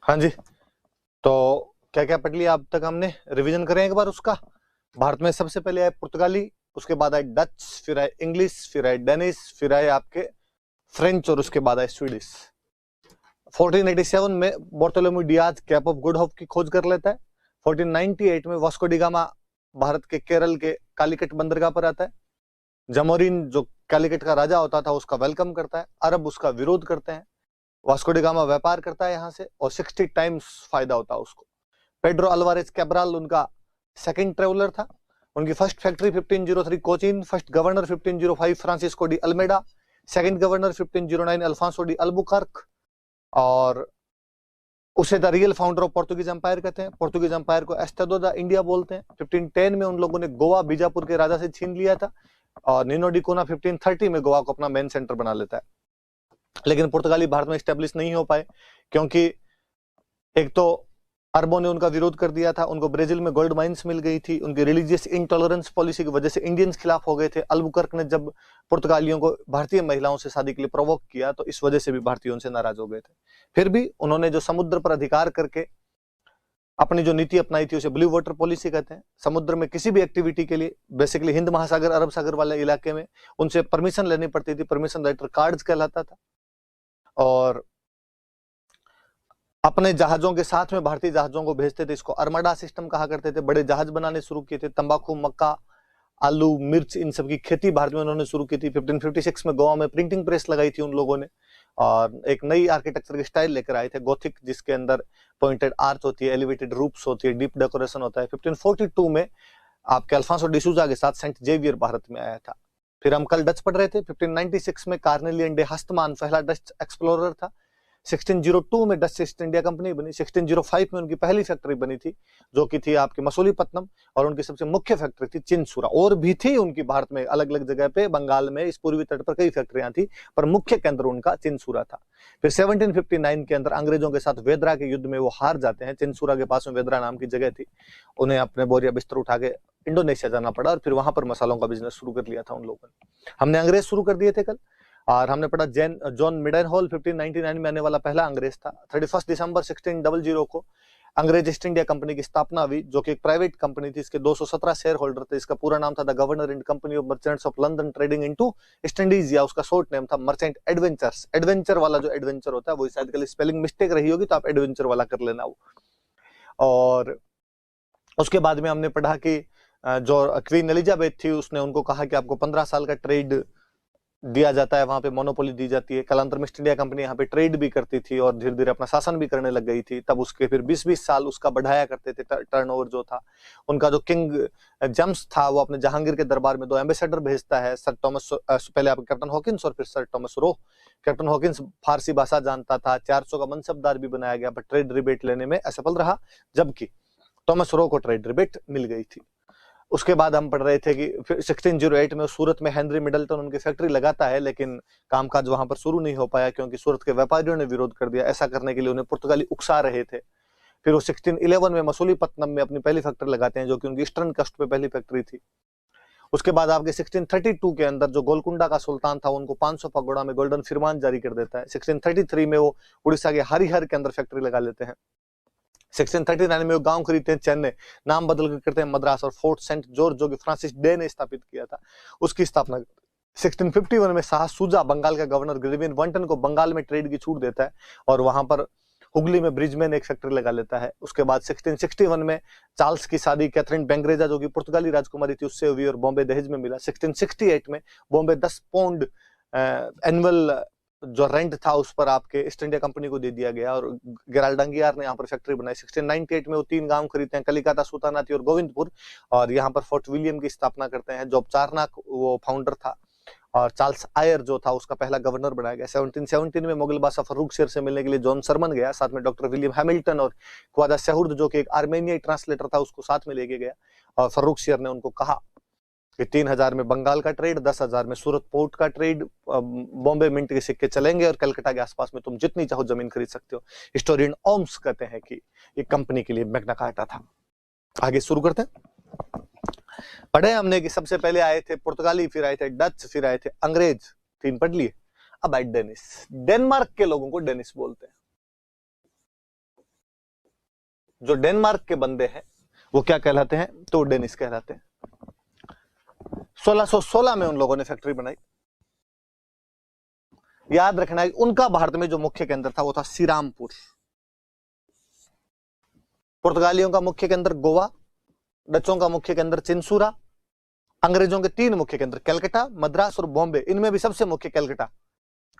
हाँ जी। तो क्या क्या पढ़ लिया अब तक हमने, रिवीजन करें एक बार उसका। भारत में सबसे पहले आए पुर्तगाली, उसके बाद आए डच, फिर आए इंग्लिश, फिर आए डेनिश, फिर आए आपके फ्रेंच, और उसके बाद आए स्वीडिश। 1487 में Bartholomew Diaz cap of good hope की खोज कर लेता है। 1498 में वास्को डी गामा भारत के केरल के कालीकट बंदरगाह पर आता है। जमोरिन जो कालीकट का राजा होता था उसका वेलकम करता है, अरब उसका विरोध करते हैं। वास्को डी गामा व्यापार करता है यहाँ से और 60 टाइम्स फायदा होता है उसको। पेड्रो अल्वारेज कैब्राल उनका सेकंड ट्रेवलर था। उनकी first factory 1503 Cochin, first governor 1505 Francisco de Almeida, second governor 1509 Alfonso de Albuquerque, और उसे the real founder of Portuguese empire कहते हैं। पोर्तुगीज एम्पायर को एस्टेडो द इंडिया बोलते हैं। 1510 में उन लोगों ने गोवा बीजापुर के राजा से छीन लिया था, और निनो डी कोना 1530 में गोवा को अपना मेन सेंटर बना लेता है। लेकिन पुर्तगाली भारत में स्टेब्लिश नहीं हो पाए, क्योंकि एक तो अरबों ने उनका विरोध कर दिया था, उनको ब्राजील में गोल्ड माइंस मिल गई थी, उनकी रिलीजियस इंटॉलरेंस पॉलिसी की वजह से इंडियंस खिलाफ हो गए थे। अल्बुकर्क ने जब पुर्तगालियों को भारतीय महिलाओं से शादी के लिए प्रोवोक किया तो इस वजह से भी भारतीयों से नाराज हो गए थे। फिर भी उन्होंने जो समुद्र पर अधिकार करके अपनी जो नीति अपनाई थी उसे ब्लू वाटर पॉलिसी कहते हैं। समुद्र में किसी भी एक्टिविटी के लिए बेसिकली हिंद महासागर अरब सागर वाले इलाके में उनसे परमिशन लेनी पड़ती थी, परमिशन लेटर कार्ड्स कहलाता था। और अपने जहाजों के साथ में भारतीय जहाजों को भेजते थे, इसको अर्मडा सिस्टम कहा करते थे। बड़े जहाज बनाने शुरू किए थे। तंबाकू, मक्का, आलू, मिर्च, इन सब की खेती भारत में उन्होंने शुरू की थी। 1556 में गोवा में प्रिंटिंग प्रेस लगाई थी उन लोगों ने, और एक नई आर्किटेक्चर की स्टाइल लेकर आए थे, गोथिक, जिसके अंदर पॉइंटेड आर्च होती है, एलिवेटेड रूप्स होती है, डीप डेकोरेशन होता है। 1542 में आपके अल्फांसो डिसूजा के साथ सेंट जेवियर भारत में आया था। फिर हम कल डच पढ़ रहे थे। 1596 में कार्नेलियन डे हस्तमान पहला डच एक्सप्लोरर था। 1602 में डच ईस्ट इंडिया कंपनी बनी। 1605 में उनकी पहली फैक्ट्री बनी थी, जो कि थी आपकी मसूलीपट्टनम, और उनकी सबसे मुख्य फैक्ट्री थी चिंसूरा। और भी थी उनकी भारत में अलग अलग जगह पे, बंगाल में, इस पूर्वी तट पर कई फैक्ट्रियां थी, पर मुख्य केंद्र उनका चिंसूरा था। फिर 1759 के अंदर अंग्रेजों के साथ वेदरा के युद्ध में वो हार जाते हैं। चिंसूरा के पास में वेदरा नाम की जगह थी, उन्हें अपने बोरिया बिस्तर उठा के इंडोनेशिया जाना पड़ा, और फिर वहां पर मसालों का बिजनेस शुरू कर लिया था उन लोगों ने। हमने अंग्रेज शुरू कर दिए थे कल, और हमने पढ़ा जॉन मिडेनहोल 1599 में आने वाला पहला अंग्रेज था। 31 दिसंबर 1600 को अंग्रेज ईस्ट इंडिया कंपनी की स्थापना हुई, जो कि एक प्राइवेट कंपनी थी। इसके 217 शेयर होल्डर थे। इसका पूरा नाम था the governor and company of merchants of London trading into east Indies, या उसका शॉर्ट नेम था मर्चेंट एडवेंचर्स। एडवेंचर वाला जो एडवेंचर होता है वो शायद कल स्पेलिंग मिस्टेक रही होगी, तो आप एडवेंचर वाला कर लेना वो। और उसके बाद में हमने पढ़ा कि जो क्वीन एलिजाबेथ थी उसने उनको कहा कि आपको 15 साल का ट्रेड दिया जाता है, वहां पे मोनोपोली दी जाती है। कालांतर में ईस्ट इंडिया कंपनी यहाँ पे ट्रेड भी करती थी और धीरे धीरे अपना शासन भी करने लग गई थी। तब उसके फिर 20-20 साल उसका बढ़ाया करते थे टर्नओवर जो था। उनका जो किंग जेम्स था वो अपने जहांगीर के दरबार में 2 एम्बेसडर भेजता है, सर टॉमस, पहले आप कैप्टन हॉकिंस और फिर सर टॉमस रो। कैप्टन हॉकिंस फारसी भाषा जानता था, 400 का मनसबदार भी बनाया गया, बट ट्रेड रिबेट लेने में असफल रहा, जबकि टॉमस रो को ट्रेड रिबेट मिल गई थी। उसके बाद हम पढ़ रहे थे कि 1608 में सूरत में हेनरी मिडल्टन उनकी फैक्ट्री लगाता है, लेकिन कामकाज वहां पर शुरू नहीं हो पाया, क्योंकि सूरत के व्यापारियों ने विरोध कर दिया। ऐसा करने के लिए उन्हें पुर्तगाली उकसा रहे थे। फिर वो 1611 में मसूलीपट्टनम में अपनी पहली फैक्ट्री लगाते हैं, जो कि उनकी ईस्टर्न कस्ट पे पहली फैक्ट्री थी। उसके बाद आपके 1632 के अंदर जो गोलकुंडा का सुल्तान था उनको 500 पगोड़ा में गोल्डन फिरमान जारी कर देता है। 1633 में वो उड़ीसा के हरिहर के अंदर फैक्ट्री लगा लेते हैं। 1639 में वो गांव खरीदते हैं चेन्नई, नाम बदल कर करते हैं मद्रास, और फोर्ट सेंट जॉर्ज जो कि फ्रांसिस डे ने स्थापित किया था उसकी स्थापना। 1651 में शाह सुजा बंगाल का गवर्नर ग्रेवियन वंटन को बंगाल में ट्रेड की छूट देता है, और वहां पर हुगली में ब्रिज में एक फैक्ट्री लगा लेता है। उसके बाद 1661 में चार्ल्स की शादी कैथरीन बेंग्रेजा जो कि पुर्तगाली राजकुमारी थी उससे हुई, और बॉम्बे दहेज में मिला। 1668 में बॉम्बे 10 पाउंड एनुअल जो रेंट था उस पर आपके ईस्ट इंडिया कंपनी को दे दिया गया, और गेराल्डांगियार ने यहाँ पर फैक्ट्री बनाई। 1698 में वो 3 गांव खरीदते हैं, कलिकाता, सुतानाती और गोविंदपुर, और यहाँ पर फोर्ट विलियम की स्थापना करते हैं। जॉब चारनाक वो फाउंडर था, और चार्ल्स आयर जो था उसका पहला गवर्नर बनाया गया। 1717 में मुगल बादशाह फर्रुख शेर से मिलने के लिए जॉन सरमन गया, साथ में डॉक्टर विलियम हैमिल्टन और ख्वाजा सेहुर्द जो कि एक आर्मेनियाई ट्रांसलेटर था उसको साथ में लेके गया, और फर्रुख शेर ने उनको कहा कि 3000 में बंगाल का ट्रेड, 10,000 में सूरत पोर्ट का ट्रेड, बॉम्बे मिंट के सिक्के चलेंगे, और कलकत्ता के आसपास में तुम जितनी चाहो जमीन खरीद सकते हो। हिस्टोरियन ओम्स कहते हैं कि ये कंपनी के लिए मैग्ना कार्टा था। आगे शुरू करते हैं। पढ़े हमने कि सबसे पहले आए थे पुर्तगाली, फिर आए थे डच, फिर आए थे अंग्रेज, 3 पढ़ लिए। अब आए डेनिस। डेनमार्क के लोगों को डेनिस बोलते हैं। जो डेनमार्क के बंदे हैं वो क्या कहलाते हैं, तो डेनिस कहलाते हैं। 1616 में उन लोगों ने फैक्ट्री बनाई। याद रखना है उनका भारत में जो मुख्य केंद्र था वो था श्रीरामपुर। पुर्तगालियों का मुख्य केंद्र गोवा, डचों का मुख्य केंद्र चिंसूरा, अंग्रेजों के 3 मुख्य केंद्र कलकत्ता, मद्रास और बॉम्बे, इनमें भी सबसे मुख्य कलकत्ता,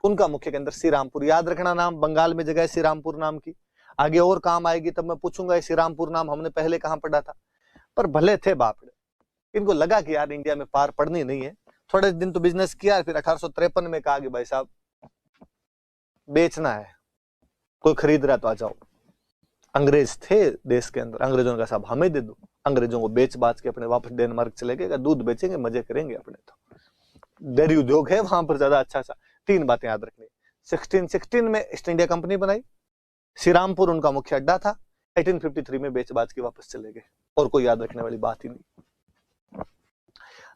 उनका मुख्य केंद्र श्रीरामपुर। याद रखना नाम, बंगाल में जगह है श्रीरामपुर नाम की। आगे और काम आएगी तब मैं पूछूंगा श्रीरामपुर नाम हमने पहले कहां पढ़ा था। पर भले थे बाप रे, इनको लगा कि यार इंडिया में पार पड़नी नहीं है, थोड़े दिन तो बिजनेस किया, फिर 1853 में कहा कि भाई साहब बेचना है, कोई खरीद रहा तो आ जाओ। अंग्रेज थे देश के अंदर, अंग्रेजों ने कहा साहब हमें दे दो। अंग्रेजों को बेच बाच के अपने वापस डेनमार्क चले गए, दूध बेचेंगे मजे करेंगे अपने, तो डेयरी उद्योग है वहां पर ज्यादा अच्छा सा। 3 बातें याद रखनी। 1616 में ईस्ट इंडिया कंपनी बनाई, श्रीरामपुर उनका मुख्य अड्डा था, 1853 में बेच बाच के वापस चले गए, और कोई याद रखने वाली बात ही नहीं।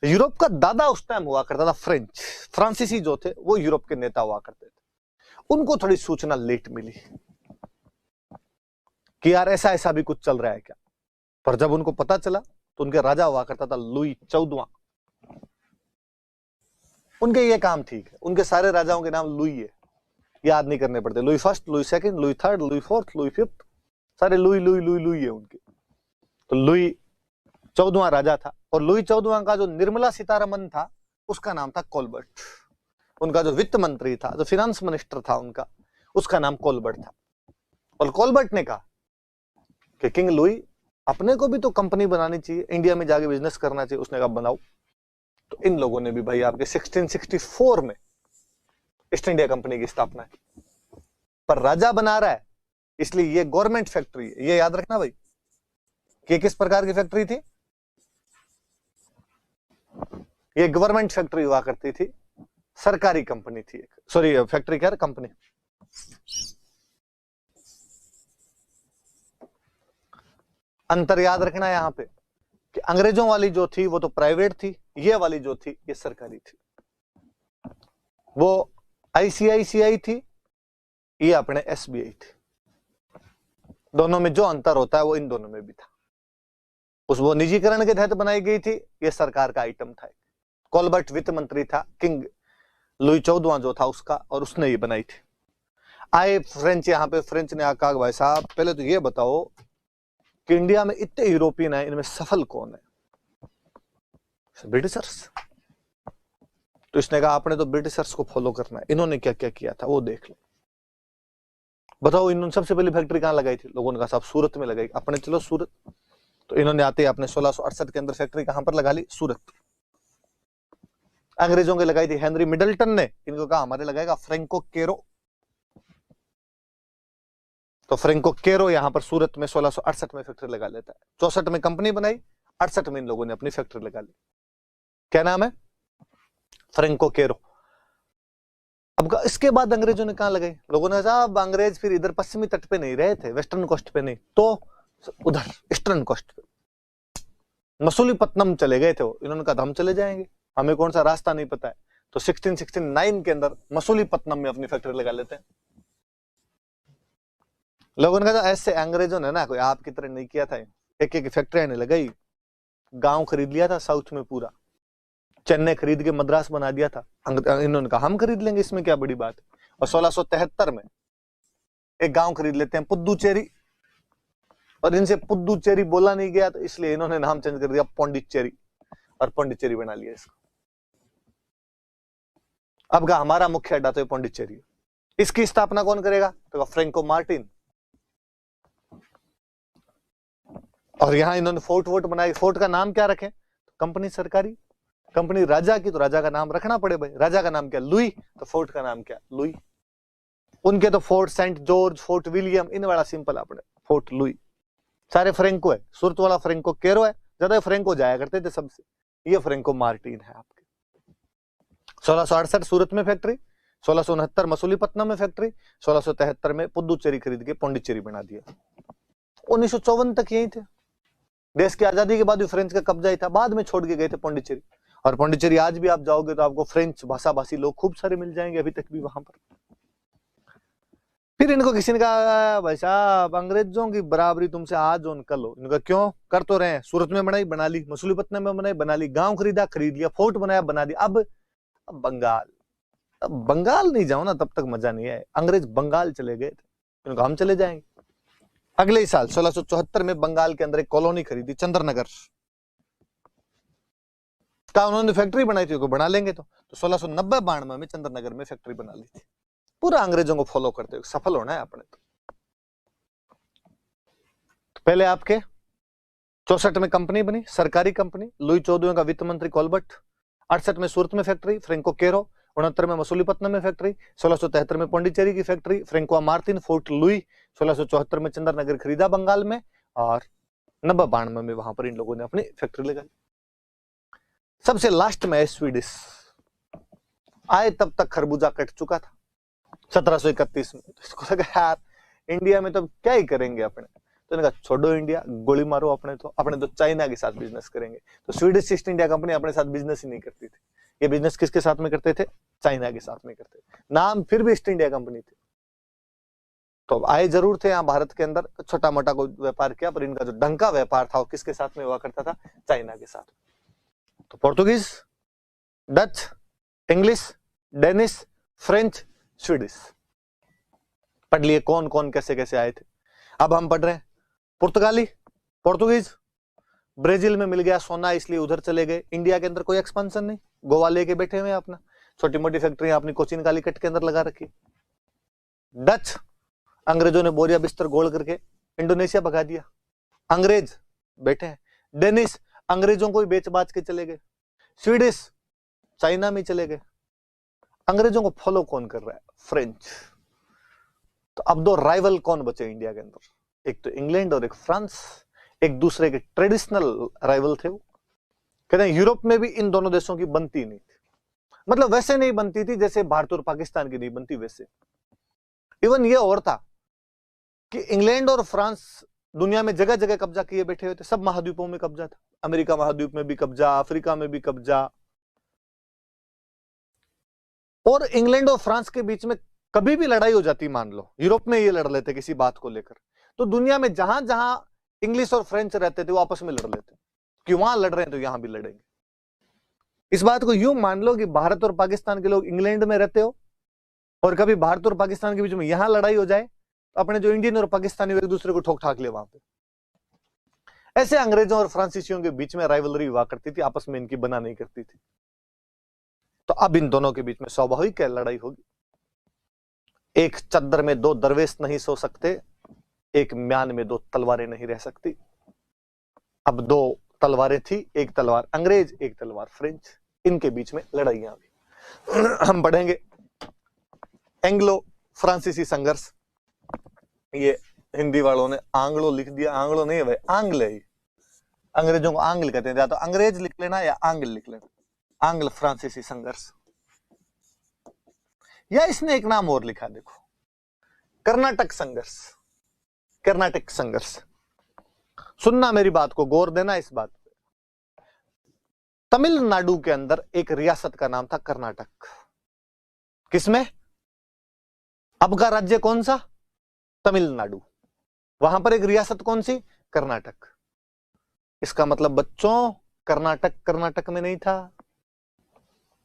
यूरोप का दादा उस टाइम हुआ करता था फ्रेंच, फ्रांसीसी जो थे वो यूरोप के नेता हुआ करते थे। उनको थोड़ी सूचना लेट मिली कि यार ऐसा ऐसा भी कुछ चल रहा है क्या, पर जब उनको पता चला तो उनके राजा हुआ करता था लुई 14वां। उनके ये काम ठीक है, उनके सारे राजाओं के नाम लुई है, याद नहीं करने पड़ते। Louis first, Louis second, Louis third, Louis fourth, Louis fifth, सारे लुई लुई लुई लुई है उनके। तो लुई 14वां राजा था, और लुई 14वां का जो निर्मला सीतारमन था उसका नाम था कोलबर्ट। उनका जो वित्त मंत्री था, जो फिनेंस मिनिस्टर था उनका, उसका नाम कोलबर्ट था। और कोलबर्ट ने कहा कि किंग लुई अपने को भी तो कंपनी बनानी चाहिए, इंडिया में जाके बिजनेस करना चाहिए। उसने कहा बनाओ। तो इन लोगों ने भी भाई आपके 1664 में ईस्ट इंडिया कंपनी की स्थापना की। पर राजा बना रहा है इसलिए ये गवर्नमेंट फैक्ट्री है, ये याद रखना भाई कि किस प्रकार की फैक्ट्री थी, ये गवर्नमेंट फैक्ट्री हुआ करती थी, सरकारी कंपनी थी, सॉरी फैक्ट्री क्या कंपनी। अंतर याद रखना है यहां पे कि अंग्रेजों वाली जो थी वो तो प्राइवेट थी, ये वाली जो थी ये सरकारी थी। वो आईसीआईसीआई थी, ये अपने एसबीआई थी। दोनों में जो अंतर होता है वो इन दोनों में भी था। उस वो निजीकरण के तहत बनाई गई थी, ये सरकार का आइटम था। कोलबर्ट वित्त मंत्री था, किंग लुई 14वां जो था उसका, और उसने ये बनाई थी। आए फ्रेंच, यहाँ पे फ्रेंच ने आका भाई साहब पहले तो ये बताओ कि इंडिया में इतने यूरोपियन है, इनमें सफल कौन है? ब्रिटिशर्स। तो इसने कहा आपने तो ब्रिटिशर्स को फॉलो करना है, इन्होंने क्या क्या किया था वो देख लो। बताओ इन्होंने सबसे पहली फैक्ट्री कहां लगाई थी? लोगों ने कहा साहब सूरत में लगाई। अपने चलो सूरत, तो इन्होंने आते अपने 1668 के अंदर फैक्ट्री कहां पर लगा ली? सूरत। अंग्रेजों के लगाई थी हेनरी मिडल्टन ने, इनको कहा हमारे लगाएगा फ्रेंको केरो। तो फ्रेंको केरो यहां पर सूरत में 1668 में फैक्ट्री लगा लेता है। 64 में कंपनी बनाई, 68 में इन लोगों ने अपनी फैक्ट्री लगा ली। क्या नाम है? फ्रेंको केरो। अब इसके बाद अंग्रेजों ने कहां लगाई? लोगों ने कहा अब अंग्रेज फिर इधर पश्चिमी तट पे नहीं रहे थे, वेस्टर्न कोस्ट पे नहीं, तो उधर ईस्टर्न कोस्ट पे मसूलीपट्टनम चले गए थे वो। इन्होंने कहा हम चले जाएंगे, हमें कौन सा रास्ता नहीं पता है। तो 1669 के अंदर मसूलीपट्टनम में अपनी फैक्ट्री लगा लेते हैं। लोगों ने कहा ऐसे अंग्रेजों ने ना कोई आपकी तरह नहीं किया था, एक एक फैक्ट्री ने लगाई, गांव खरीद लिया था साउथ में पूरा, चेन्नई खरीद के मद्रास बना दिया था। इन्होंने कहा हम खरीद लेंगे, इसमें क्या बड़ी बात है। और 1673 में एक गांव खरीद लेते हैं पुद्दुचेरी, और इनसे पुद्दुचेरी बोला नहीं गया तो इसलिए इन्होंने नाम चेंज कर दिया पौंडीचेरी, और पौंडीचेरी बना लिया इसको। अब का हमारा मुख्य अड्डा तो पौंडीचेरी। इसकी स्थापना कौन करेगा? तो फ्रैंको मार्टिन। और यहां इन्होंने फोर्ट वोट बनाए। फोर्ट का नाम क्या रखें? कंपनी सरकारी, कंपनी राजा की, तो राजा का नाम रखना पड़े भाई। राजा का नाम क्या? लुई, तो फोर्ट का नाम क्या? लुई। उनके तो Fort Saint George, Fort William, इन वाला सिंपल अपने फोर्ट लुई। सारे फ्रेंको है। सूरत वाला फ्रेंको केरो है, ज्यादा फ्रेंको जाया करते थे सबसे, ये फ्रेंको मार्टिन है आपके। 1668 सूरत में फैक्ट्री, 1669 मसूलीपट्टनम में फैक्ट्री, 1673 में पुद्दुचेरी खरीद के पौंडीचेरी बना दिया। 1954 तक यही थे। देश की आजादी के बाद भी फ्रेंच का कब्जा ही था, बाद में छोड़ के गए थे पौंडीचेरी। और पौंडीचेरी आज भी आप जाओगे तो आपको फ्रेंच भाषा भाषी लोग खूब सारे मिल जाएंगे अभी तक भी वहां पर। फिर इनको किसी ने कहा भाई साहब अंग्रेजों की बराबरी तुमसे आज और कल हो। इनका क्यों कर तो रहे हैं, सूरत में बनाई बना ली, मसूलीपट्टनम में बनाई बना ली, गांव खरीदा खरीद लिया, फोर्ट बनाया बना दिया। अब बंगाल, अब बंगाल नहीं जाओ ना तब तक मजा नहीं है। अंग्रेज बंगाल चले गए थे, इनको हम चले जाएंगे। अगले ही साल 1674 में बंगाल के अंदर एक कॉलोनी खरीदी चंद्रनगर का, उन्होंने फैक्ट्री बनाई थी, बना लेंगे तो 1690-92 में चंद्रनगर में फैक्ट्री बना ली थी। पूरा अंग्रेजों को फॉलो करते हुए सफल होना है अपने। तो पहले आपके 64 में कंपनी बनी, सरकारी कंपनी, लुई 14वें का वित्त मंत्री कॉलबर्ट, 68 में सूरत में फैक्ट्री फ्रेंको केरो, 69 में मसूलीपट्टनम में फैक्ट्री, 1673 में पौंडीचेरी की फैक्ट्री फ्रेंकोआ मार्टिन, फोर्ट लुई, 1674 में चंद्रनगर खरीदा बंगाल में, और 90-92 में वहां पर इन लोगों ने अपनी फैक्ट्री लगाई। सबसे लास्ट में स्वीडिश आए, तब तक खरबूजा कट चुका था 1731 में। तो इसको लगा यार इंडिया में तो क्या ही करेंगे अपने, तो इन्होंने कहा छोड़ो इंडिया, गोली मारो अपने तो चाइना के साथ बिजनेस करेंगे। तो स्वीडिश ईस्ट इंडिया कंपनी अपने साथ बिजनेस ही नहीं करती थी। ये बिजनेस किसके साथ में करते थे, चाइना के साथ में करते थे। नाम फिर भी ईस्ट इंडिया कंपनी थी। तो आए जरूर थे यहाँ भारत के अंदर, छोटा मोटा कोई व्यापार किया, पर इनका जो डंका व्यापार था वो किसके साथ में हुआ करता था, चाइना के साथ। तो Portuguese, Dutch, English, Danish, French, Swedish पढ़ लिए, कौन कौन कैसे कैसे आए थे। अब हम पढ़ रहे हैं पुर्तगाली, पोर्तुगीज। ब्राजील में मिल गया सोना इसलिए उधर चले गए। इंडिया के अंदर कोई एक्सपेंशन नहीं, गोवा लेके बैठे हुए अपना, छोटी मोटी फैक्ट्री अपनी कोचीन कालीकट के अंदर लगा रखी। डच, अंग्रेजों ने बोरिया बिस्तर गोल करके इंडोनेशिया भगा दिया, अंग्रेज बैठे हैं। डेनिश, अंग्रेजों को ही बेच बाच के चले गए। स्वीडिश, चाइना में चले गए। अंग्रेजों को फॉलो कौन कर रहा है, फ्रेंच। तो अब दो राइवल कौन बचे इंडिया के अंदर, एक तो इंग्लैंड और एक फ्रांस, एक दूसरे के ट्रेडिशनल राइवल थे वो। कहते हैं यूरोप में भी इन दोनों देशों की बनती नहीं थी, मतलब वैसे नहीं बनती थी जैसे भारत और पाकिस्तान की नहीं बनती वैसे। इवन ये और था कि इंग्लैंड और फ्रांस दुनिया में जगह जगह कब्जा किए बैठे हुए थे, सब महाद्वीपों में कब्जा था, अमेरिका महाद्वीप में भी कब्जा, अफ्रीका में भी कब्जा। और इंग्लैंड और फ्रांस के बीच में कभी भी लड़ाई हो जाती, मान लो यूरोप में ये लड़ लेते किसी बात को लेकर, तो दुनिया में जहां जहां इंग्लिश और फ्रेंच रहते थे वो आपस में लड़ लेते, कि वहां लड़ रहे हैं तो यहां भी लड़ेंगे। इस बात को यूं मान लो कि भारत और पाकिस्तान के लोग इंग्लैंड में रहते हो और कभी भारत और पाकिस्तान के बीच में यहां लड़ाई हो जाए, तो अपने जो इंडियन और पाकिस्तानी एक दूसरे को ठोक ठाक ले वहां पे। ऐसे अंग्रेजों और फ्रांसीसियों के बीच में राइवलरी हुआ करती थी, आपस में इनकी बना नहीं करती थी। तो अब इन दोनों के बीच में स्वाभाविक लड़ाई होगी। एक चद्दर में दो दरवेश नहीं सो सकते, एक म्यान में दो तलवारें नहीं रह सकती। अब दो तलवारें थी, एक तलवार अंग्रेज, एक तलवार फ्रेंच, इनके बीच में लड़ाइयां हुई। हम पढ़ेंगे एंग्लो फ्रांसीसी संघर्ष। ये हिंदी वालों ने आंग्लो लिख दिया, आंग्लो नहीं है भाई, आंग्ल है। अंग्रेजों को आंग्ल कहते हैं, या तो अंग्रेज लिख लेना या आंग्ल लिख लेना, आंग्ल फ्रांसीसी संघर्ष। या इसने एक नाम और लिखा, देखो कर्नाटक संघर्ष, कर्नाटक संघर्ष। सुनना मेरी बात को, गौर देना इस बात पे। तमिलनाडु के अंदर एक रियासत का नाम था कर्नाटक। किसमें, अब का राज्य कौन सा, तमिलनाडु। वहां पर एक रियासत कौन सी, कर्नाटक। इसका मतलब बच्चों कर्नाटक कर्नाटक में नहीं था।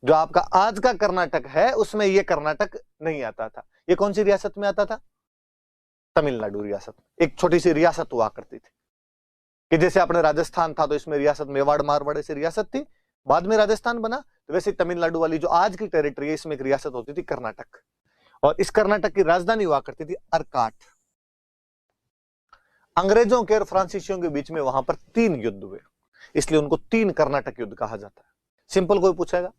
जो आपका आज का कर्नाटक है उसमें यह कर्नाटक नहीं आता था। यह कौन सी रियासत में आता था, तमिलनाडु रियासत। एक छोटी सी रियासत हुआ करती थी, कि जैसे अपने राजस्थान था तो इसमें रियासत मेवाड़ मारवाड़ से रियासत थी, बाद में राजस्थान बना, तो वैसे तमिलनाडु वाली जो आज की टेरिटरी है इसमें एक रियासत होती थी कर्नाटक। और इस कर्नाटक की राजधानी हुआ करती थी अरकाट। अंग्रेजों के और फ्रांसीसियों के बीच में वहां पर 3 युद्ध हुए, इसलिए उनको 3 कर्नाटक युद्ध कहा जाता है। सिंपल कोई पूछेगा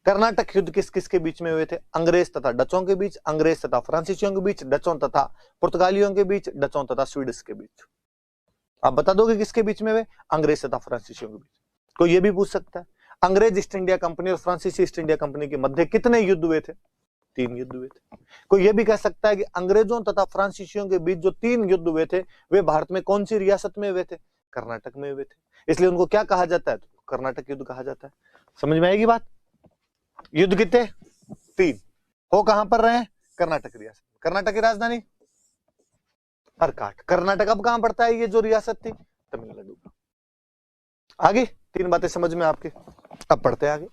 कर्नाटक युद्ध किस किस के बीच में हुए थे, अंग्रेज तथा डचों के बीच, अंग्रेज तथा फ्रांसीसियों के बीच, डचों तथा पुर्तगालियों के बीच, डचों तथा स्वीडिश के बीच। आप बता दोगे किसके बीच में हुए, अंग्रेज तथा फ्रांसीसियों के बीच। कोई ये भी पूछ सकता है अंग्रेज ईस्ट इंडिया कंपनी और फ्रांसीसी ईस्ट इंडिया कंपनी के मध्य कितने युद्ध हुए थे, 3 युद्ध हुए थे। कोई ये भी कह सकता है कि अंग्रेजों तथा फ्रांसीसियों के बीच जो 3 युद्ध हुए थे वे भारत में कौन सी रियासत में हुए थे, कर्नाटक में हुए थे, इसलिए उनको क्या कहा जाता है, तो कर्नाटक युद्ध कहा जाता है। समझ में आएगी बात। युद्ध कितने, 3 हो कहां पर रहे, कर्नाटक रियासत। कर्नाटक की राजधानी अर्काट। कर्नाटक अब कहां पड़ता है, ये जो रियासत थी, तमिलनाडु। आगे 3 बातें समझ में आपके। अब पढ़ते हैं आगे,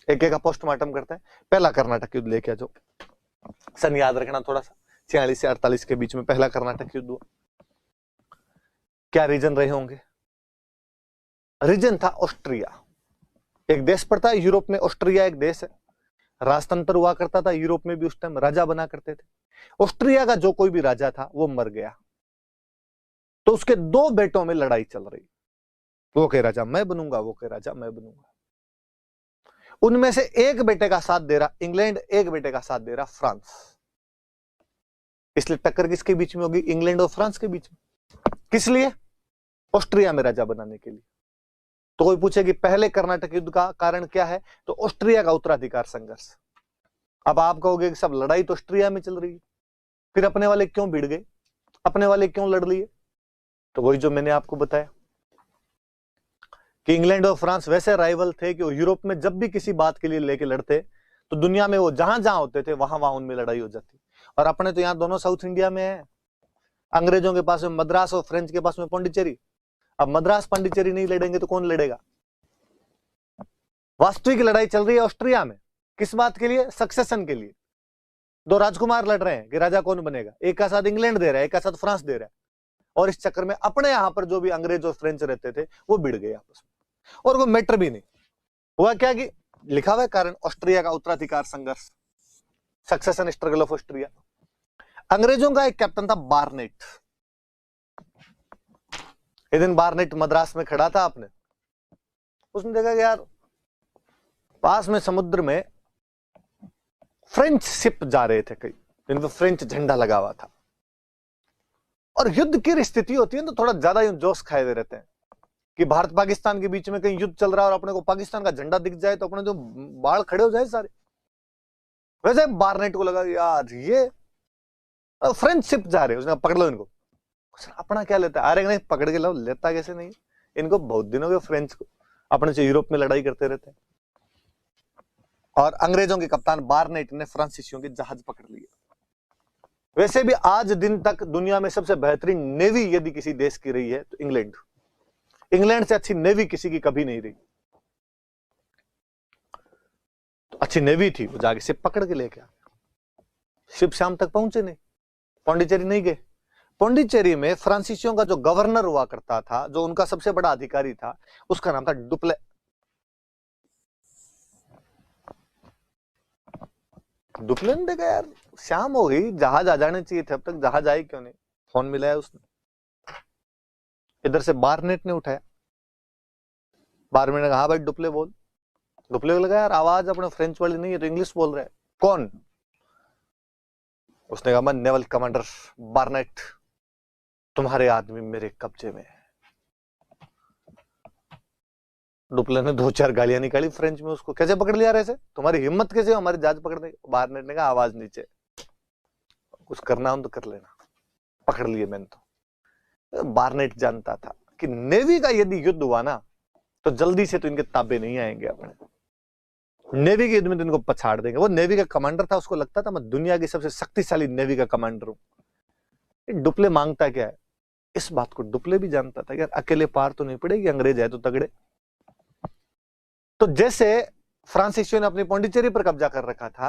एक एक का पोस्टमार्टम करते हैं। पहला कर्नाटक युद्ध लेके आ जाओ, सन याद रखना थोड़ा सा, 46 से 48 के बीच में पहला कर्नाटक युद्ध हुआ। क्या रीजन रहे होंगे? रीजन था ऑस्ट्रिया। एक देश पड़ता है यूरोप में, ऑस्ट्रिया एक देश है, राजतंत्र हुआ करता था यूरोप में भी, उस टाइम राजा बना करते थे। ऑस्ट्रिया का जो कोई भी राजा था वो मर गया, तो उसके 2 बेटों में लड़ाई चल रही। वो कह राजा मैं बनूंगा, वो कह राजा मैं बनूंगा। उनमें से एक बेटे का साथ दे रहा इंग्लैंड, एक बेटे का साथ दे रहा फ्रांस। इसलिए टक्कर किसके बीच में होगी? इंग्लैंड और फ्रांस के बीच में। किस लिए? ऑस्ट्रिया में राजा बनाने के लिए। तो कोई पूछे कि पहले कर्नाटक युद्ध का कारण क्या है, तो ऑस्ट्रिया का उत्तराधिकार संघर्ष। अब आप कहोगे कि सब लड़ाई तो ऑस्ट्रिया में चल रही है, फिर अपने वाले क्यों भिड़ गए, अपने वाले क्यों लड़ लिए? तो वही जो मैंने आपको बताया कि इंग्लैंड और फ्रांस वैसे राइवल थे कि वो यूरोप में जब भी किसी बात के लिए लेके लड़ते तो दुनिया में वो जहां जहां होते थे वहां वहां उनमें लड़ाई हो जाती। और अपने तो यहाँ दोनों साउथ इंडिया में है, अंग्रेजों के पास में मद्रास और फ्रेंच के पास में पौंडीचेरी। अब मद्रास पांडिचेरी नहीं लड़ेंगे तो कौन लड़ेगा? वास्तविक लड़ाई चल रही है ऑस्ट्रिया में, किस बात के लिए? सक्सेशन के लिए। 2 राजकुमार लड़ रहे हैं कि राजा कौन बनेगा, एक का साथ इंग्लैंड दे रहा है, एक का साथ फ्रांस दे रहा है। और इस चक्कर में अपने यहां पर जो भी अंग्रेज और फ्रेंच रहते थे वो भिड़ गए आपस में, और वो मैटर भी नहीं हुआ। क्या कि लिखा हुआ है कारण ऑस्ट्रिया का उत्तराधिकार संघर्ष, सक्सेशन स्ट्रगल ऑफ ऑस्ट्रिया। अंग्रेजों का एक कैप्टन था बार्नेट। एक दिन बार्नेट मद्रास में खड़ा था आपने, उसने देखा कि यार पास में समुद्र में फ्रेंच शिप जा रहे थे कई, जिन पर फ्रेंच झंडा लगा हुआ था। और युद्ध की स्थिति होती है तो थोड़ा ज्यादा जोश खाए हुए रहते हैं कि भारत पाकिस्तान के बीच में कहीं युद्ध चल रहा है और अपने को पाकिस्तान का झंडा दिख जाए तो अपने जो बाढ़ खड़े हो जाए सारे। वैसे बार्नेट को लगा यार ये फ्रेंच शिप जा रहे, उसने पकड़ लो इनको। अपना क्या लेता है? अरे नहीं पकड़ के लो, लेता कैसे नहीं, इनको बहुत दिनों के फ्रेंच को अपने से यूरोप में लड़ाई करते रहते हैं। और अंग्रेजों के कप्तान बार्नेट ने फ्रांसीसियों के जहाज पकड़ लिए। वैसे भी आज दिन तक दुनिया में सबसे बेहतरीन नेवी यदि किसी देश की रही है तो इंग्लैंड। इंग्लैंड से अच्छी नेवी किसी की कभी नहीं रही। तो अच्छी नेवी थी, वो जाके शिप पकड़ के लेके आ। शिप शाम तक पहुंचे नहीं, पौंडीचेरी नहीं गए। पौंडीचेरी में फ्रांसीसियों का जो गवर्नर हुआ करता था, जो उनका सबसे बड़ा अधिकारी था, उसका नाम था डुप्ले। डुप्ले ने देखा यार शाम हो गई, जहाज आ जाने चाहिए थे, अब तक जहाज आए क्यों नहीं? फोन मिलाया उसने, इधर से बार्नेट ने उठाया। बार्नेट ने कहा हाँ भाई डुप्ले बोल। डुप्ले को लगा यार आवाज अपने फ्रेंच वाली नहीं है तो इंग्लिश बोल रहा है, कौन? उसने कहा मैं नेवल कमांडर बार्नेट, तुम्हारे आदमी मेरे कब्जे में है। डुप्ले ने 2-4 गालियां निकाली फ्रेंच में उसको, कैसे पकड़ लिया रहे से, तुम्हारी हिम्मत कैसे हो हमारी जहाज पकड़ने की? बार्नेट ने कहा आवाज नीचे, कुछ करना हो तो कर लेना, पकड़ लिए मैंने तो। बार्नेट जानता था कि नेवी का यदि युद्ध हुआ ना तो जल्दी से तो इनके ताबे नहीं आएंगे अपने, नेवी के युद्ध में तो इनको पछाड़ देंगे। वो नेवी का कमांडर था, उसको लगता था मैं दुनिया की सबसे शक्तिशाली नेवी का कमांडर हूं। डुप्ले मांगता क्या है, इस बात को डुप्ले भी जानता था यार अकेले पार तो नहीं पड़ेगी, अंग्रेज है तो तगड़े। तो जैसे फ्रांसीसियों ने अपनी पौंडीचेरी पर कब्जा कर रखा था,